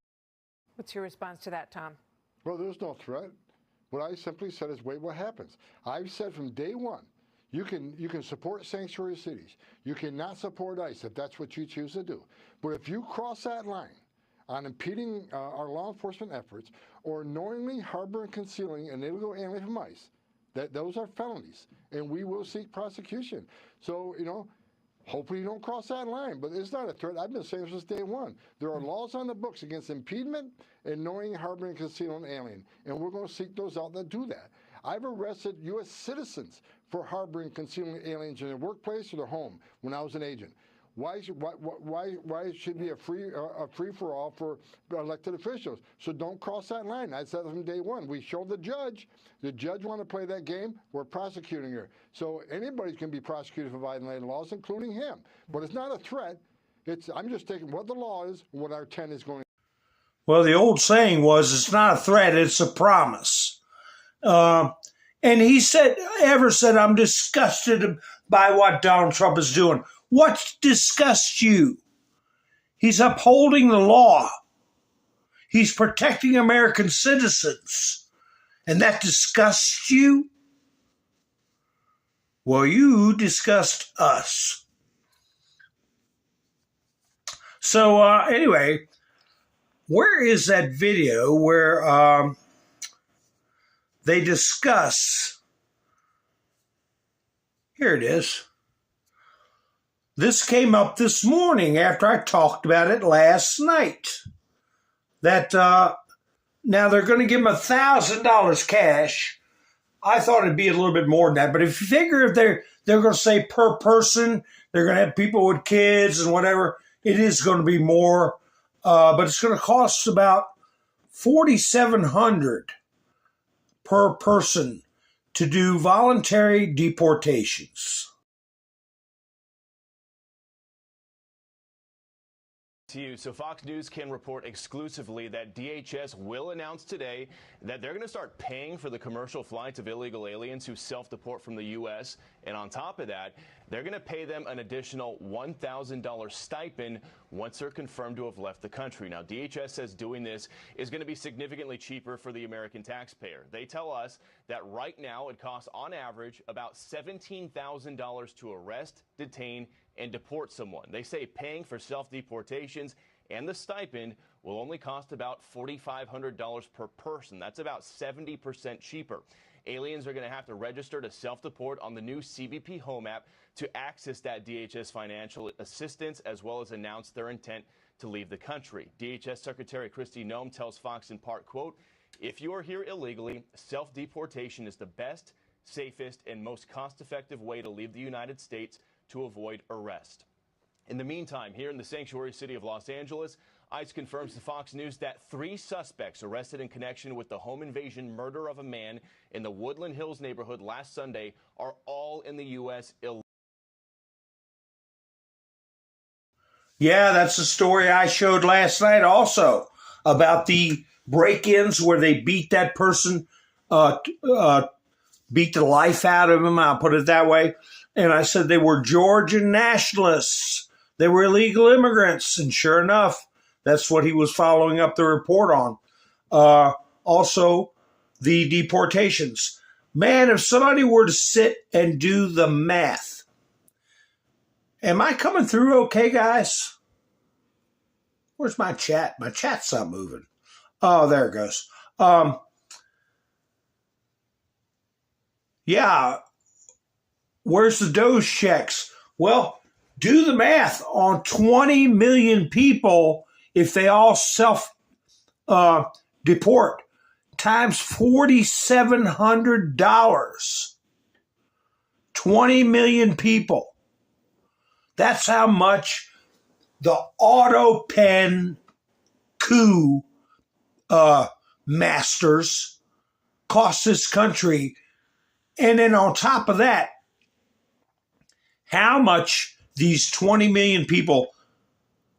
S: What's your response to that, Tom?
O: Well, there's no threat. What I simply said is wait what happens. I've said from day one, you can support sanctuary cities. You cannot support ICE if that's what you choose to do. But if you cross that line, on impeding our law enforcement efforts or knowingly harboring and concealing an illegal alien from ICE, those are felonies, and we will seek prosecution. So, hopefully you don't cross that line, but it's not a threat. I've been saying since day one. There are laws on the books against impediment and knowing, harboring, and concealing an alien, and we're going to seek those out that do that. I've arrested U.S. citizens for harboring and concealing aliens in their workplace or their home when I was an agent. Why should be a free-for-all for elected officials? So don't cross that line. I said from day one. We showed the judge. The judge wanted to play that game. We're prosecuting her. So anybody can be prosecuted for violating laws, including him. But it's not a threat. I'm just taking what the law is and what our 10 is going.
A: Well, the old saying was, it's not a threat, it's a promise. And he said, I'm disgusted by what Donald Trump is doing. What disgusts you? He's upholding the law. He's protecting American citizens. And that disgusts you? Well, you disgust us. So anyway, where is that video where they discuss? Here it is. This came up this morning after I talked about it last night. That now they're going to give him $1,000 cash. I thought it'd be a little bit more than that, but if you figure if they're going to say per person, they're going to have people with kids and whatever, it is going to be more. But it's going to cost about $4,700 per person to do voluntary deportations.
C: To you. So Fox News can report exclusively that DHS will announce today that they're going to start paying for the commercial flights of illegal aliens who self-deport from the U.S. And on top of that, they're going to pay them an additional $1,000 stipend once they're confirmed to have left the country. Now, DHS says doing this is going to be significantly cheaper for the American taxpayer. They tell us that right now it costs on average about $17,000 to arrest, detain, and deport someone. They say paying for self-deportations and the stipend will only cost about $4,500 per person. That's about 70% cheaper. Aliens are going to have to register to self-deport on the new CBP Home app to access that DHS financial assistance, as well as announce their intent to leave the country. DHS Secretary Kristi Noem tells Fox in part, quote, "If you are here illegally, self-deportation is the best, safest, and most cost-effective way to leave the United States to avoid arrest." In the meantime, here in the sanctuary city of Los Angeles, ICE confirms to Fox News that 3 suspects arrested in connection with the home invasion murder of a man in the Woodland Hills neighborhood last Sunday are all in the U.S.
A: Yeah, that's the story I showed last night also about the break-ins where they beat that person, beat the life out of him, I'll put it that way. And I said they were Georgian nationalists. They were illegal immigrants. And sure enough, that's what he was following up the report on. Also, the deportations. Man, if somebody were to sit and do the math. Am I coming through okay, guys? Where's my chat? My chat's not moving. Oh, there it goes. Yeah. Where's the Doge checks? Well, do the math on 20 million people if they all self-deport times $4,700. 20 million people. That's how much the auto pen coup masters cost this country. And then on top of that, how much these 20 million people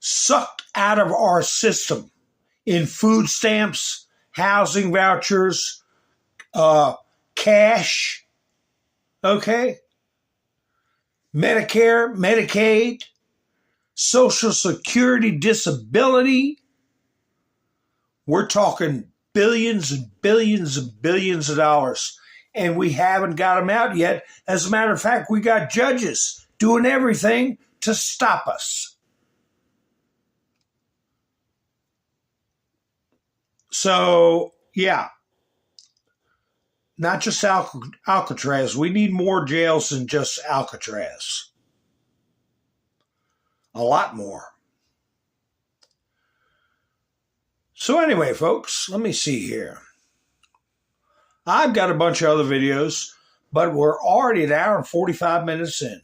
A: sucked out of our system in food stamps, housing vouchers, cash, okay? Medicare, Medicaid, Social Security, disability. We're talking billions and billions and billions of dollars, and we haven't got them out yet. As a matter of fact, we got judges doing everything to stop us. So, yeah. Not just Alcatraz. We need more jails than just Alcatraz. A lot more. So anyway, folks, let me see here. I've got a bunch of other videos, but we're already an hour and 45 minutes in.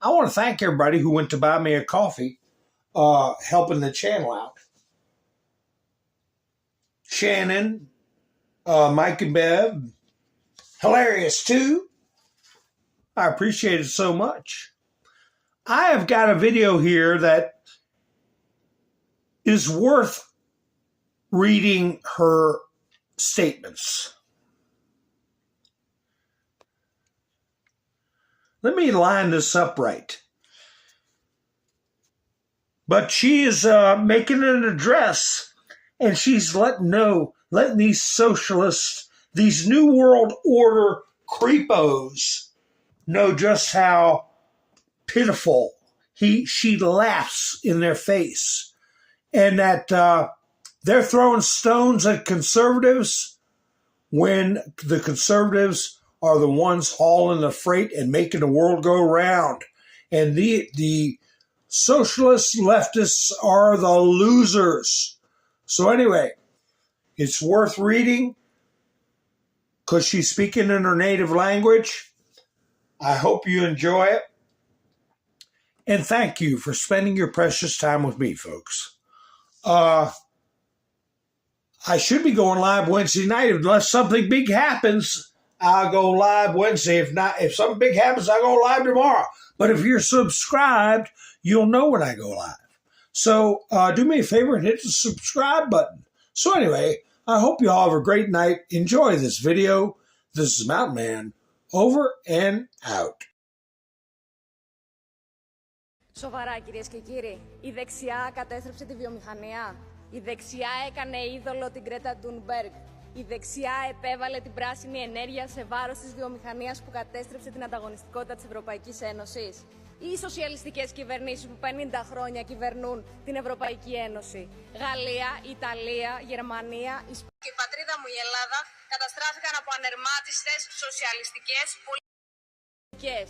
A: I want to thank everybody who went to buy me a coffee, helping the channel out. Shannon, Mike and Bev, hilarious too. I appreciate it so much. I have got a video here that is worth reading her statements. Let me line this up right. But she is making an address, and she's letting these socialists, these New World Order creepos, know just how pitiful she laughs in their face, and that they're throwing stones at conservatives when the conservatives are the ones hauling the freight and making the world go round. And the socialist leftists are the losers. So anyway, it's worth reading because she's speaking in her native language. I hope you enjoy it. And thank you for spending your precious time with me, folks. I should be going live Wednesday night. Unless something big happens, I'll go live Wednesday. If something big happens, I'll go live tomorrow. But if you're subscribed, you'll know when I go live. So do me a favor and hit the subscribe button. So anyway, I hope you all have a great night. Enjoy this video. This is Mountain Man, over and out.
F: Σοβαρά, κυρίες και κύριοι, η δεξιά κατέστρεψε τη βιομηχανία. Η δεξιά έκανε είδωλο την Γκρέτα Τούνμπεργκ. Η δεξιά επέβαλε την πράσινη ενέργεια σε βάρος της βιομηχανίας που κατέστρεψε την ανταγωνιστικότητα της Ευρωπαϊκής Ένωσης. Ή οι σοσιαλιστικές κυβερνήσεις που 50 χρόνια κυβερνούν την Ευρωπαϊκή Ένωση. Γαλλία, Ιταλία, Γερμανία, Ισπανία. Και η πατρίδα μου η Ελλάδα καταστράφηκαν από ανερμάτιστες σοσιαλιστικές πολιτικές.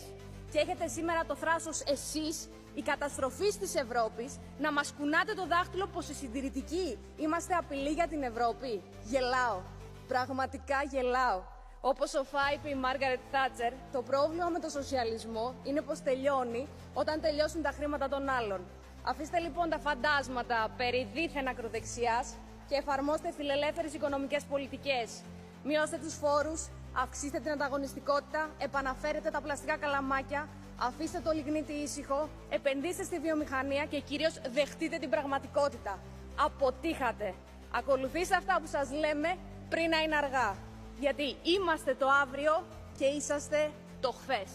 F: Και έχετε σήμερα το θράσος εσείς, η καταστροφή της Ευρώπης, να μας κουνάτε το δάχτυλο πως οι συντηρητικοί είμαστε απειλή για την Ευρώπη. Γελάω. Πραγματικά γελάω. Όπως σοφά είπε η Μάργαρετ Θάτσερ, το πρόβλημα με το σοσιαλισμό είναι πως τελειώνει όταν τελειώσουν τα χρήματα των άλλων. Αφήστε λοιπόν τα φαντάσματα περί δίθεν ακροδεξιάς και εφαρμόστε φιλελεύθερες οικονομικές πολιτικές. Μειώστε τους φόρους, αυξήστε την ανταγωνιστικότητα, επαναφέρετε τα πλαστικά καλαμάκια, αφήστε το λιγνίτη ήσυχο, επενδύστε στη βιομηχανία και κυρίως δεχτείτε την πραγματικότητα. Αποτύχατε. Ακολουθήστε αυτά που σας λέμε πριν να είναι αργά. Γιατί είμαστε το αύριο και είσαστε το χθες.